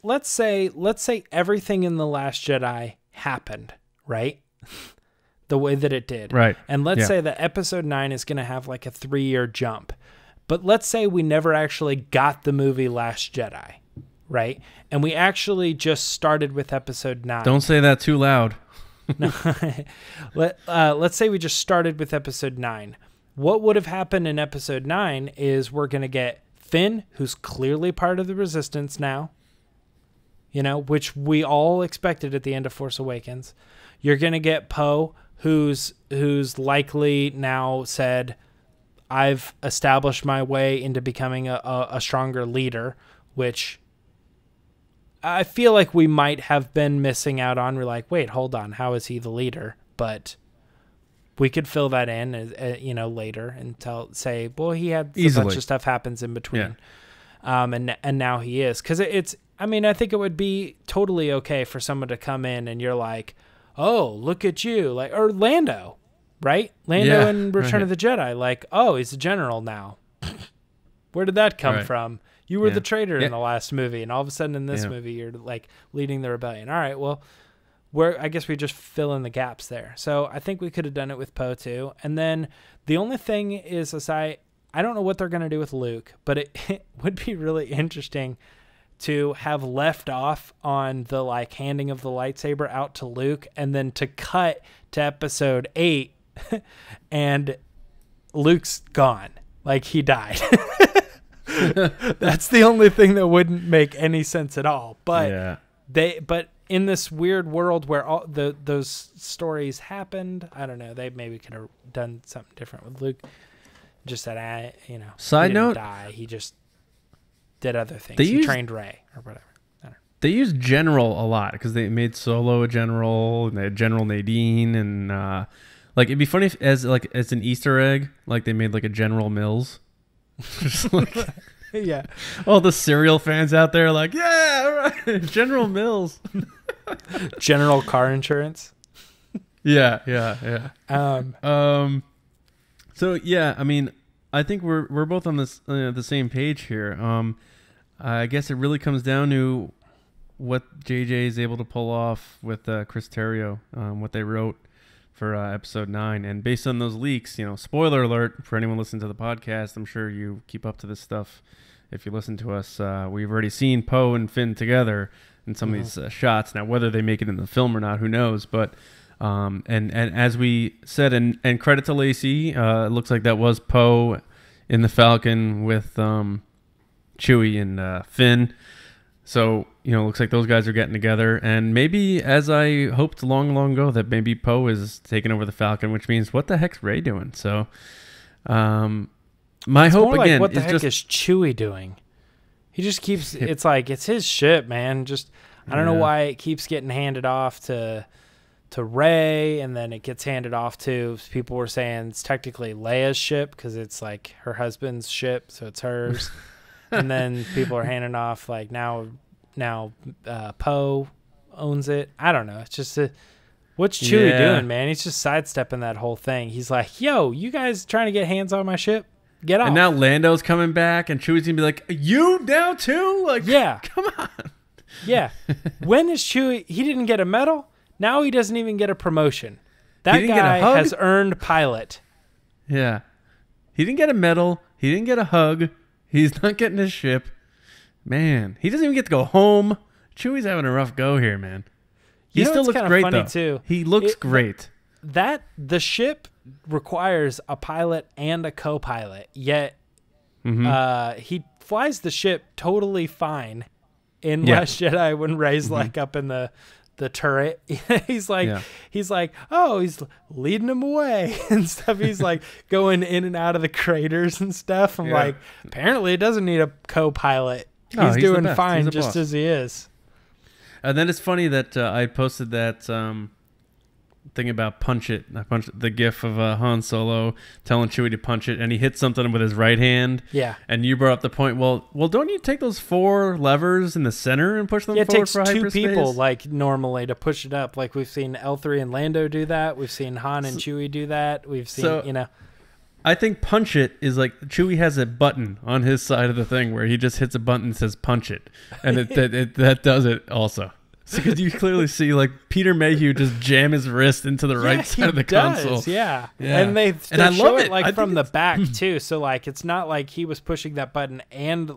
Let's say everything in The Last Jedi happened, right? The way that it did. Right. And let's say that episode 9 is going to have like a 3-year jump. But let's say we never actually got the movie Last Jedi, right? And we actually just started with episode 9. Don't say that too loud. No. Let's say we just started with episode 9. What would have happened in episode 9 is we're going to get Finn, who's clearly part of the Resistance now, which we all expected at the end of Force Awakens. You're going to get Poe, who's likely now said, I've established my way into becoming a stronger leader, which I feel like we might have been missing out on. We're like, wait, hold on. How is he the leader? But we could fill that in, later and say, well, he had a bunch of stuff happens in between. Yeah. And now he is. Because I think it would be totally okay for someone to come in and you're like, oh, look at you. Like, or Lando, right? Lando in Return of the Jedi. Like, oh, he's a general now. Where did that come from? You were the traitor in the last movie, and all of a sudden in this movie, you're like leading the rebellion. All right, well, I guess we just fill in the gaps there. So I think we could have done it with Poe too. And then the only thing is, I don't know what they're going to do with Luke, but it would be really interesting to have left off on the like handing of the lightsaber out to Luke, and then to cut to episode 8 and Luke's gone. Like, he died. That's the only thing that wouldn't make any sense at all. But but in this weird world where all those stories happened, I don't know, they maybe could have done something different with Luke. Just that, Side he note, didn't die. He just did other things. He trained Rey or whatever. I don't know. They used General a lot because they made Solo a General, and they had General Nadine, and like, it'd be funny if as an Easter egg, like they made like a General Mills. Just like, yeah, all the cereal fans out there are like, yeah, all right, General Mills. General Car Insurance. Yeah. So yeah, I think we're both on this the same page here. I guess it really comes down to what JJ is able to pull off with Chris Terrio, what they wrote for episode 9, and based on those leaks, spoiler alert for anyone listening to the podcast, I'm sure you keep up to this stuff if you listen to us. We've already seen Poe and Finn together in some of these shots. Now, whether they make it in the film or not, who knows? But and as we said, and credit to Lacey, it looks like that was Poe in the Falcon with Chewie and Finn. So, looks like those guys are getting together. And maybe, as I hoped long ago, that maybe Poe is taking over the Falcon, which means, what the heck's Rey doing? So, my hope, more again, like, what the is heck just... is Chewie doing? He just keeps... It's like, it's his ship, man. Just, I don't know why it keeps getting handed off to Rey, and then it gets handed off to, people were saying it's technically Leia's ship because it's like her husband's ship, so it's hers. And then people are handing off like now Poe owns it. I don't know. It's just what's Chewie doing, man? He's just sidestepping that whole thing. He's like, yo, you guys trying to get hands on my ship? Get off. And now Lando's coming back, and Chewie's gonna be like, you now too? Like, yeah, come on. Yeah. When is Chewie? He didn't get a medal. Now he doesn't even get a promotion. That guy has earned pilot. Yeah. He didn't get a medal. He didn't get a hug. He's not getting his ship. Man, he doesn't even get to go home. Chewie's having a rough go here, man. He still looks great, though. Too. He looks great. The ship requires a pilot and a co-pilot, yet he flies the ship totally fine in Last Jedi when Rey's like up in the turret. he's like, oh, he's leading him away and stuff. He's like going in and out of the craters and stuff. I'm like, apparently it doesn't need a co-pilot. He's doing fine just as he is. And then it's funny that I posted that thing about punch it. I punched the gif of Han Solo telling Chewie to punch it, and he hit something with his right hand. Yeah. And you brought up the point, well, don't you take those 4 levers in the center and push them forward for hyperspace? It takes 2 people like normally to push it up. Like we've seen L3 and Lando do that. We've seen Han and Chewie do that. We've seen, I think punch it is like Chewie has a button on his side of the thing where he just hits a button and says punch it, and that does it also. Because you clearly see like Peter Mayhew just jam his wrist into the right side of the console. Yeah. And they show it like from the back too. So like it's not like he was pushing that button and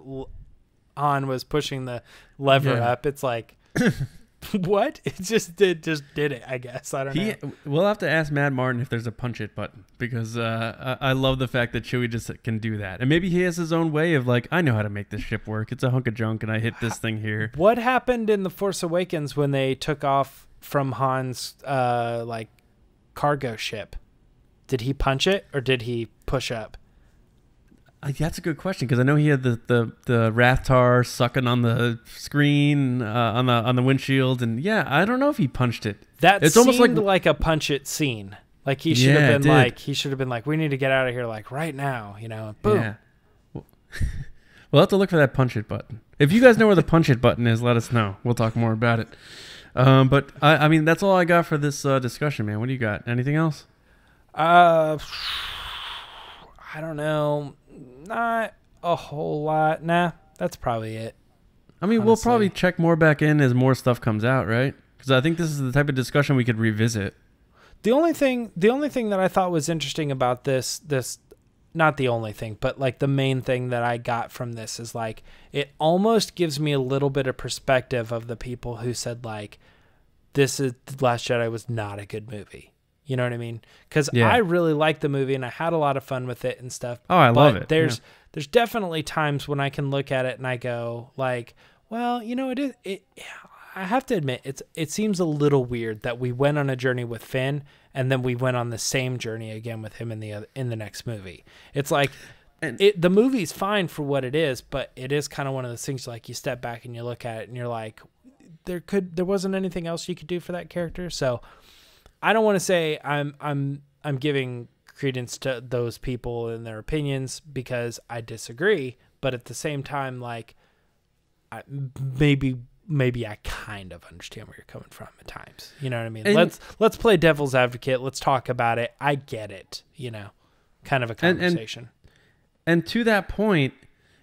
Han was pushing the lever up. It's like what? It just did it, I guess. I don't know. We'll have to ask Matt Martin if there's a punch it button, because I love the fact that Chewie just can do that. And maybe he has his own way of like, I know how to make this ship work. It's a hunk of junk and I hit this thing here. What happened in The Force Awakens when they took off from Han's like cargo ship? Did he punch it or did he push up? That's a good question, because I know he had the Rathtar sucking on the screen on the windshield, and I don't know if he punched it. It's almost like a punch it scene. Like he should have been like, we need to get out of here like right now, boom. Yeah. We'll have to look for that punch it button. If you guys know where the punch it button is, let us know. We'll talk more about it. But I mean, that's all I got for this discussion, man. What do you got? Anything else? I don't know. Not a whole lot. Nah, that's probably it. I mean, honestly, we'll probably check more back in as more stuff comes out, right? Because I think this is the type of discussion we could revisit. The only thing that I thought was interesting about this, not the only thing, but like the main thing that I got from this is like, it almost gives me a little bit of perspective of the people who said like, Last Jedi was not a good movie. You know what I mean? Because I really liked the movie and I had a lot of fun with it and stuff. Oh, I love it. There's definitely times when I can look at it and I go like, well, it I have to admit it seems a little weird that we went on a journey with Finn and then we went on the same journey again with him in the next movie. It's like the movie's fine for what it is, but it is kind of one of those things like you step back and you look at it and you're like, there wasn't anything else you could do for that character. So I don't want to say I'm giving credence to those people and their opinions because I disagree, but at the same time, like, maybe I kind of understand where you're coming from at times. You know what I mean? And let's play devil's advocate. Let's talk about it. I get it. Kind of a conversation. And to that point,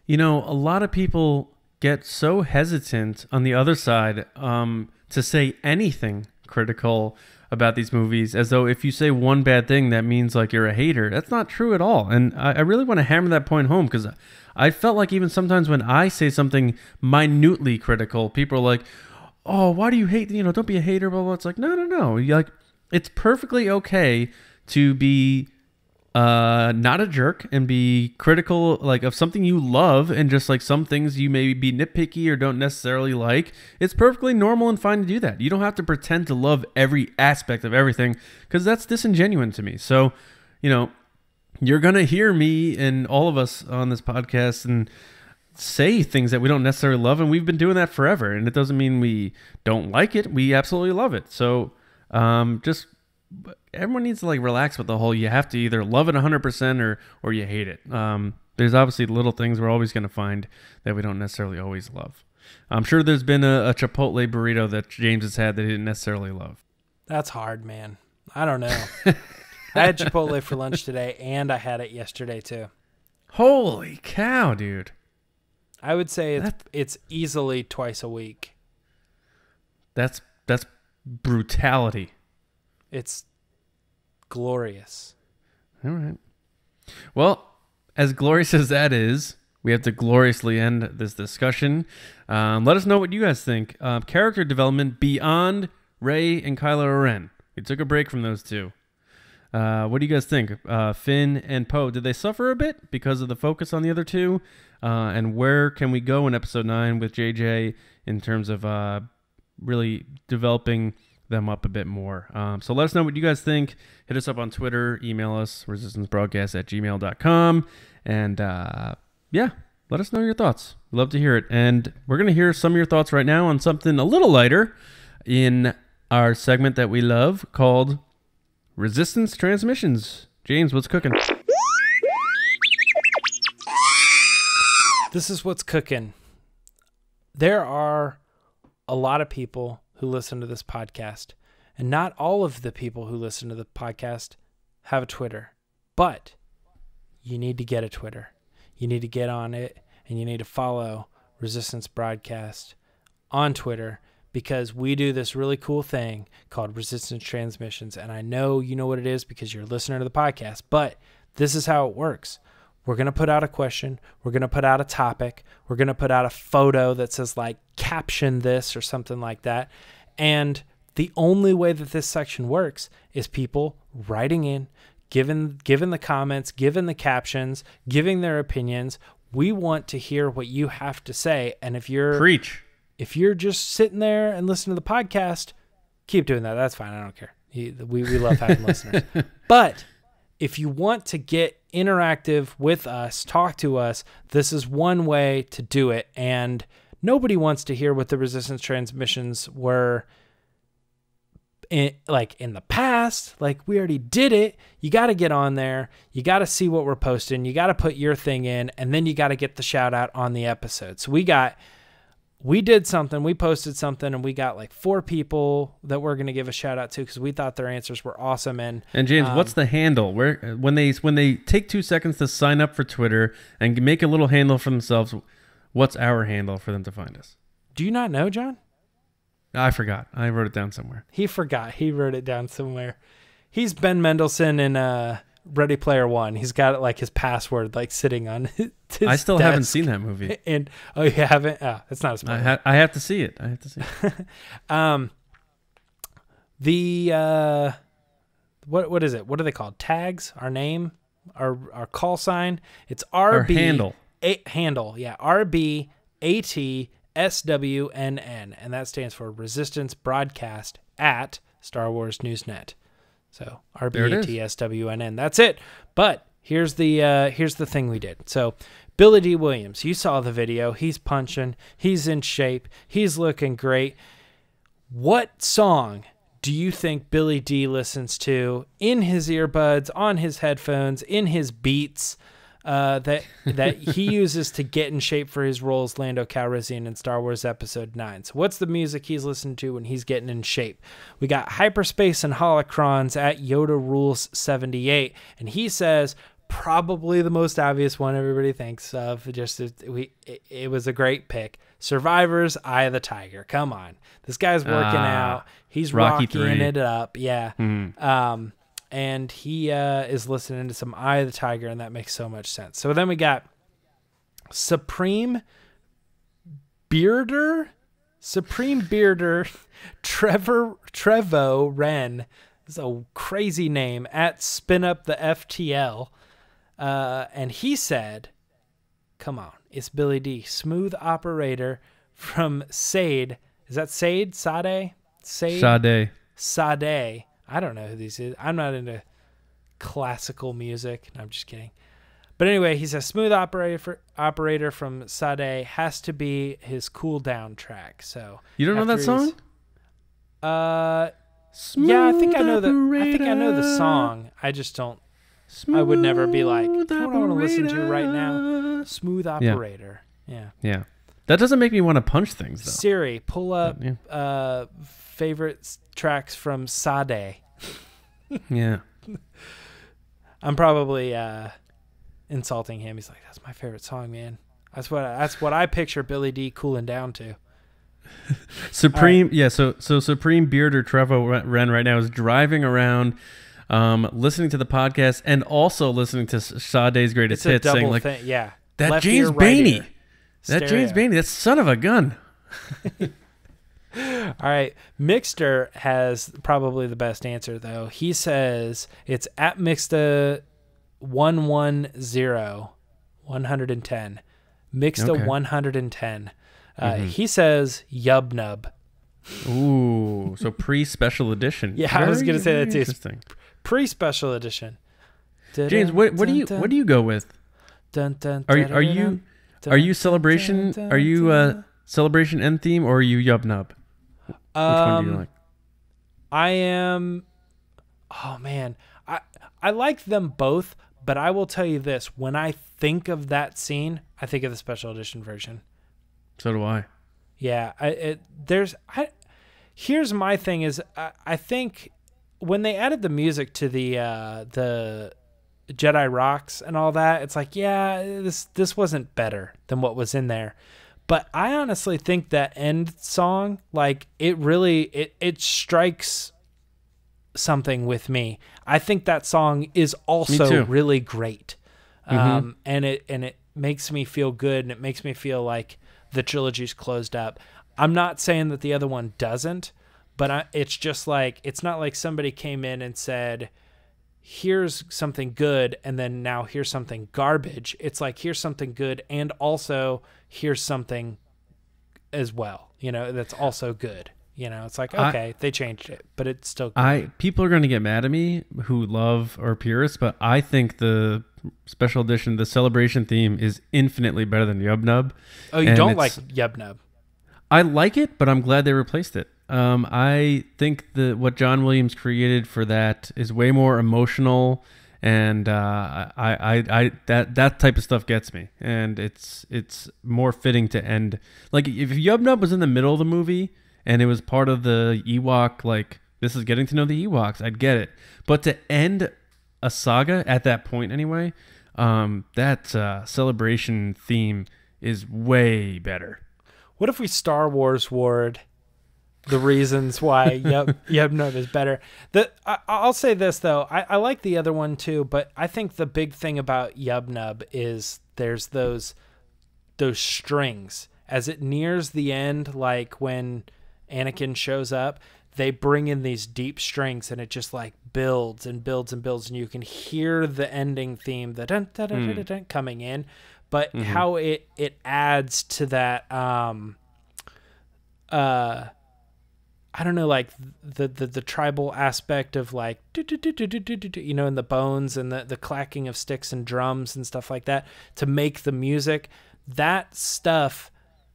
a lot of people get so hesitant on the other side to say anything critical about these movies, as though if you say one bad thing, that means like you're a hater. That's not true at all. And I really want to hammer that point home, because I felt like even sometimes when I say something minutely critical, people are like, oh, why do you hate, don't be a hater, blah, blah. It's like, no. Like, it's perfectly okay to be not a jerk and be critical like of something you love, and just like some things you may be nitpicky or don't necessarily like. It's perfectly normal and fine to do that. You don't have to pretend to love every aspect of everything, because that's disingenuous to me. So, you're going to hear me and all of us on this podcast and say things that we don't necessarily love, and we've been doing that forever, and it doesn't mean we don't like it. We absolutely love it. So Just everyone needs to like relax with the whole. You have to either love it 100% or you hate it. There's obviously little things we're always going to find that we don't necessarily always love. I'm sure there's been a Chipotle burrito that James has had that he didn't necessarily love. That's hard, man. I don't know. I had Chipotle for lunch today, and I had it yesterday too. Holy cow, dude! I would say it's easily twice a week. That's brutality. It's glorious. All right. Well, as glorious as that is, we have to gloriously end this discussion. Let us know what you guys think. Character development beyond Rey and Kylo Ren. We took a break from those two. What do you guys think? Finn and Poe, did they suffer a bit because of the focus on the other two? And where can we go in Episode 9 with JJ in terms of really developing them up a bit more? So let us know what you guys think. Hit us up on Twitter, email us, resistancebroadcast@gmail.com. And yeah, let us know your thoughts. We'd love to hear it. And we're going to hear some of your thoughts right now on something a little lighter in our segment that we love called Resistance Transmissions. James, what's cooking? This is what's cooking. There are a lot of people who listen to this podcast, and not all of the people who listen to the podcast have a Twitter, but you need to get a Twitter. You need to get on it, and you need to follow Resistance Broadcast on Twitter, because we do this really cool thing called Resistance Transmissions. And I know you know what it is because you're a listener to the podcast, but this is how it works. We're going to put out a question. We're going to put out a topic. We're going to put out a photo that says like caption this or something like that. And the only way that this section works is people writing in, giving the comments, giving the captions, giving their opinions. We want to hear what you have to say. And if you're Preach. If you're just sitting there and listening to the podcast, keep doing that. That's fine. I don't care. We love having listeners. But if you want to get interactive with us, talk to us, this is one way to do it. And nobody wants to hear what the Resistance Transmissions were in the past. Like, we already did it. You got to get on there. You got to see what we're posting. You got to put your thing in, and then you got to get the shout out on the episode. So we did something, we posted something, and we got like 4 people that we're going to give a shout out to because we thought their answers were awesome. And James, what's the handle? Where when they take 2 seconds to sign up for Twitter and make a little handle for themselves, what's our handle for them to find us? Do you not know, John? I forgot. I wrote it down somewhere. He forgot. He wrote it down somewhere. He's Ben Mendelsohn in Ready Player One. He's got it like his password, like sitting on his I still haven't desk. seen that movie. And you haven't? Oh, that's not a spoiler. I have to see it. What is it? What are they called? Tags? Our name? Our call sign? It's RB. Our handle. Handle. Yeah. RBATSWNN. And that stands for Resistance Broadcast at Star Wars Newsnet. So RBATSWNN. That's it. But here's the thing we did. So Billy D. Williams, you saw the video. He's punching. He's in shape. He's looking great. What song do you think Billy D listens to in his earbuds, on his headphones, in his Beats that he uses to get in shape for his role as Lando Calrissian in Star Wars Episode 9? So what's the music he's listening to when he's getting in shape? We got Hyperspace and Holocrons at Yoda Rules 78, and he says probably the most obvious one everybody thinks of. It was a great pick. Survivor's Eye of the Tiger. Come on, this guy's working out. He's rocking it up. Yeah. Mm. And he is listening to some Eye of the Tiger, and that makes so much sense. So then we got Supreme Bearder, Trevo Ren. This is a crazy name, at Spin Up the FTL. And he said, come on, it's Billy D. Smooth Operator from Sade. Is that Sade? Sade? Sade. I don't know who these is. I'm not into classical music. No, I'm just kidding. But anyway, he says Smooth Operator from Sade has to be his cool down track. So you don't know that song? Yeah, I think I know the song. I just don't. I would never be like, what I want to listen to right now. Smooth Operator. Yeah. That doesn't make me want to punch things, though. Siri, pull up favorite tracks from Sade. Yeah. I'm probably insulting him. He's like, that's my favorite song, man. That's what I picture Billy D cooling down to. Supreme, right. So Supreme Bearder Trevo Ren right now is driving around, listening to the podcast and also listening to Sade's greatest hits, saying like, yeah, that left James ear, right Baney, ear. that James Baney, that son of a gun. All right, MIXTER has probably the best answer though. He says it's at MIXTER 110. MIXTER 110. He says Yub Nub. Ooh, so pre-special edition. Yeah, I was gonna say that too. Interesting. Pre-special edition. James, what do you go with? Are you celebration? Are you celebration end theme or are you Yub Nub? Which one do you like? I am. Oh man, I like them both, but I will tell you this: when I think of that scene, I think of the special edition version. So do I. Yeah, here's my thing is I think when they added the music to the Jedi Rocks and all that, it's like, yeah, this wasn't better than what was in there. But I honestly think that end song, like it really it strikes something with me. I think that song is also really great. And it makes me feel good, and it makes me feel like the trilogy's closed up. I'm not saying that the other one doesn't, but it's just like, it's not like somebody came in and said, here's something good, and then now here's something garbage. It's like, here's something good, and also here's something as well, that's also good. It's like, okay, they changed it, but it's still good. People are going to get mad at me who love or purists, but I think the special edition, the celebration theme, is infinitely better than Yub Nub. Oh, you don't like Yub Nub? I like it, but I'm glad they replaced it. I think what John Williams created for that is way more emotional, and that type of stuff gets me, and it's more fitting to end. Like if Yub Nub was in the middle of the movie and it was part of the Ewok, like this is getting to know the Ewoks, I'd get it. But to end a saga at that point anyway, that celebration theme is way better. What if we Star Wars ward the reasons why Yub Nub is better? I'll say this though, I like the other one too, but I think the big thing about Yub Nub is there's those strings as it nears the end, like when Anakin shows up, they bring in these deep strings and it just like builds and builds and builds, and you can hear the ending theme, the dun, dun, dun, dun, dun, dun, coming in, but how it adds to that I don't know, like the tribal aspect of like in the bones and the clacking of sticks and drums and stuff like that to make the music, that stuff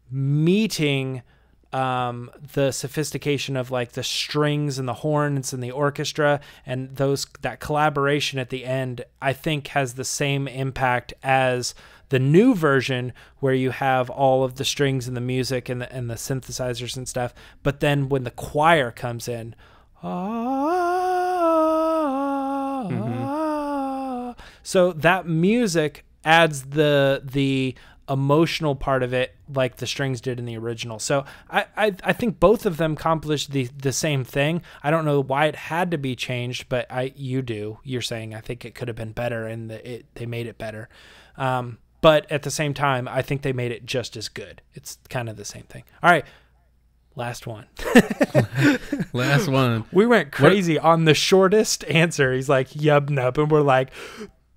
meeting the sophistication of like the strings and the horns and the orchestra and that collaboration at the end, I think has the same impact as the new version where you have all of the strings and the music and the synthesizers and stuff. But then when the choir comes in, so that music adds the emotional part of it, like the strings did in the original. So I think both of them accomplished the same thing. I don't know why it had to be changed, but you're saying I think it could have been better, and they made it better. But at the same time, I think they made it just as good. It's kind of the same thing. All right, last one. Last one. We went crazy on the shortest answer. He's like Yub Nub, and we're like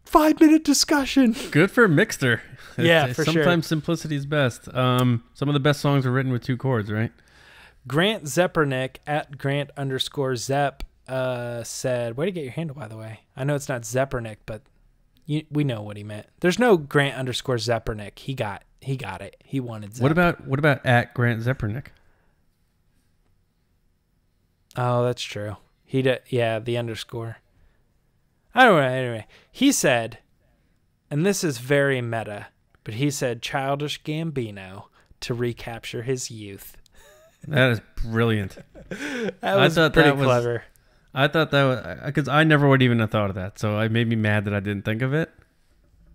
5-minute discussion. Good for MIXTER. Yeah, for sure. Sometimes simplicity is best. Some of the best songs are written with 2 chords, right? Grant Zeppernick at Grant_Zepp said, way to get your handle, by the way. I know it's not Zeppernick, but we know what he meant. There's no Grant_Zeppernick. He got it. He wanted Zepp. What about at Grant Zeppernick? Oh, that's true. Yeah, the underscore. I don't know. Anyway, he said, and this is very meta, but he said childish Gambino to recapture his youth. That is brilliant. That was pretty clever. I thought that was, because I never would even have thought of that, so it made me mad that I didn't think of it.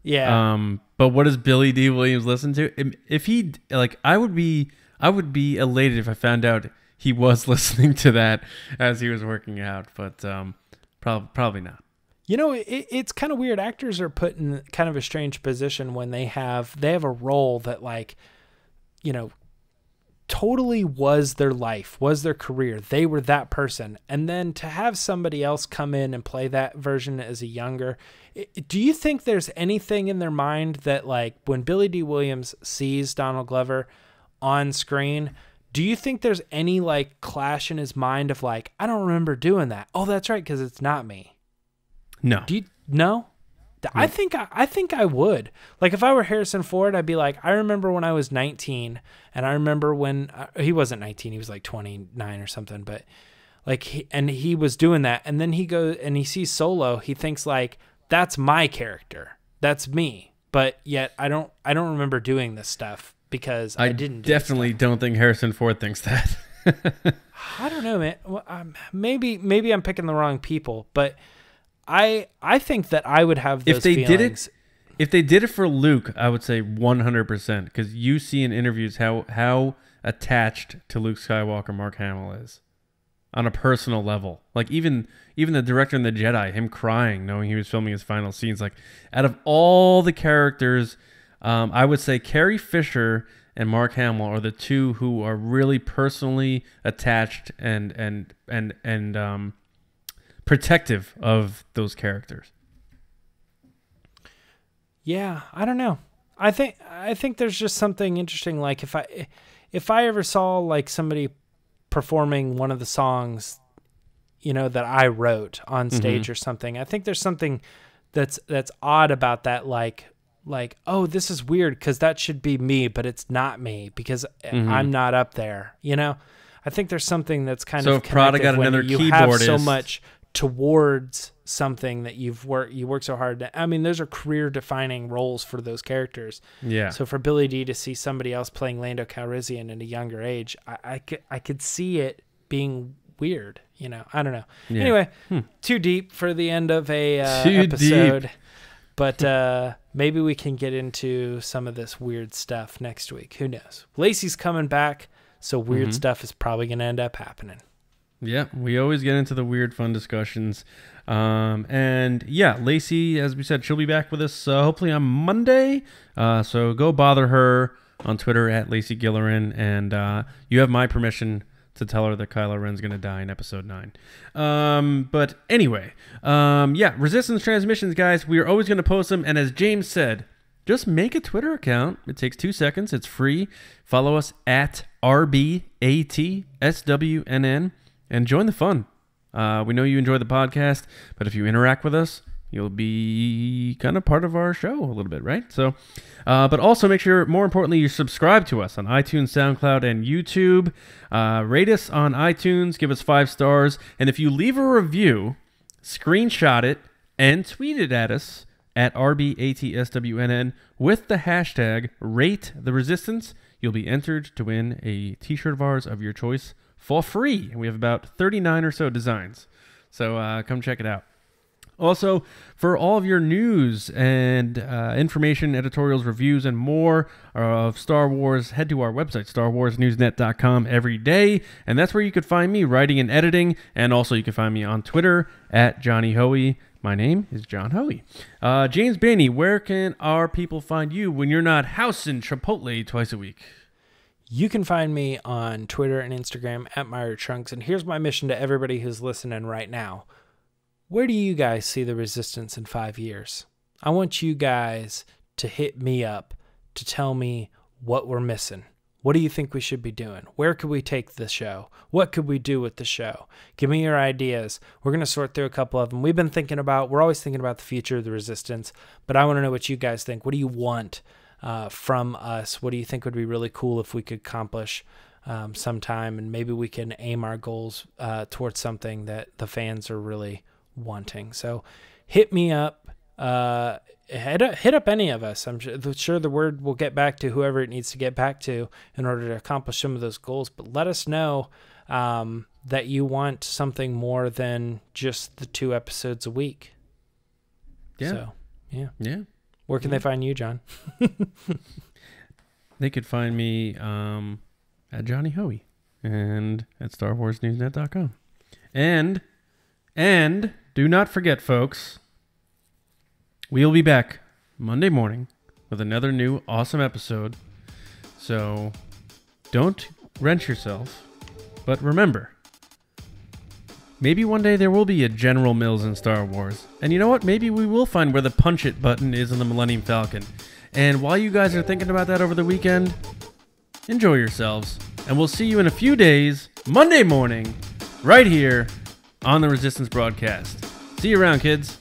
Yeah. But what does Billy D. Williams listen to? If he, like, I would be elated if I found out he was listening to that as he was working out, but probably not. You know, it's kind of weird. Actors are put in kind of a strange position when they have a role that, like, you know, totally was their life, was their career. They were that person. And then to have somebody else come in and play that version as a younger, do you think there's anything in their mind that, like, when Billy D. Williams sees Donald Glover on screen, do you think there's any, like, clash in his mind of, like, I don't remember doing that. Oh, that's right, because it's not me. No. No? I think I would. Like, if I were Harrison Ford, I'd be like, I remember when I was 19, and I remember when he wasn't 19, he was like 29 or something, but like he was doing that, and then he goes and he sees Solo, he thinks, like, that's my character, that's me, but yet I don't remember doing this stuff because I didn't. Definitely don't think Harrison Ford thinks that. I don't know, man. Well, maybe I'm picking the wrong people, but I think that I would have those feelings. If they did it for Luke, I would say 100%, because you see in interviews how attached to Luke Skywalker Mark Hamill is on a personal level. Like, even the director in The Jedi, him crying knowing he was filming his final scenes. Like, out of all the characters, I would say Carrie Fisher and Mark Hamill are the two who are really personally attached and protective of those characters. Yeah, I don't know. I think there's just something interesting. Like, if I ever saw, like, somebody performing one of the songs, you know, that I wrote on stage or something, I think there's something that's odd about that. Like, oh, this is weird because that should be me, but it's not me because I'm not up there. You know, I think there's something that's kind of. So if Prada got another keyboardist, you have so much towards something that you work so hard to, I mean, those are career defining roles for those characters. Yeah. So for Billy D to see somebody else playing Lando Calrissian at a younger age, I could see it being weird, you know. I don't know. Yeah. Anyway, too deep for the end of a episode. Deep. But maybe we can get into some of this weird stuff next week. Who knows? Lacey's coming back, so weird stuff is probably going to end up happening. Yeah, we always get into the weird, fun discussions. And yeah, Lacey, as we said, she'll be back with us hopefully on Monday. So go bother her on Twitter at Lacey Gillerin. And you have my permission to tell her that Kylo Ren's going to die in episode 9. But anyway, yeah, Resistance Transmissions, guys, we are always going to post them. And as James said, just make a Twitter account. It takes 2 seconds. It's free. Follow us at RBATSWNN. And join the fun. We know you enjoy the podcast, but if you interact with us, you'll be kind of part of our show a little bit, right? So, but also make sure, more importantly, you subscribe to us on iTunes, SoundCloud, and YouTube. Rate us on iTunes, give us 5 stars, and if you leave a review, screenshot it and tweet it at us at RBATSWNN with the hashtag #RateTheResistance. You'll be entered to win a t-shirt of ours of your choice for free. And we have about 39 or so designs. So come check it out. Also, for all of your news and information, editorials, reviews, and more of Star Wars, head to our website, StarWarsNewsNet.com, every day. And that's where you could find me writing and editing. And also you can find me on Twitter at Johnny Hoey. My name is John Hoey. James Baney, where can our people find you when you're not housing Chipotle twice a week? You can find me on Twitter and Instagram at MyerTrunks. And here's my mission to everybody who's listening right now. Where do you guys see the Resistance in 5 years? I want you guys to hit me up to tell me what we're missing. What do you think we should be doing? Where could we take the show? What could we do with the show? Give me your ideas. We're going to sort through a couple of them. We're always thinking about the future of the Resistance, but I want to know what you guys think. What do you want from us? What do you think would be really cool if we could accomplish sometime, and maybe we can aim our goals towards something that the fans are really wanting. So hit me up. Hit up any of us. I'm sure the word will get back to whoever it needs to get back to in order to accomplish some of those goals. But let us know that you want something more than just the 2 episodes a week. Yeah. So, Yeah. Where can they find you, John? They could find me at Johnny Hoey and at StarWarsNewsNet.com. And do not forget, folks, we'll be back Monday morning with another new awesome episode. So don't wrench yourself, but remember, maybe one day there will be a General Mills in Star Wars. And you know what? Maybe we will find where the punch it button is in the Millennium Falcon. And while you guys are thinking about that over the weekend, enjoy yourselves. And we'll see you in a few days, Monday morning, right here on the Resistance broadcast. See you around, kids.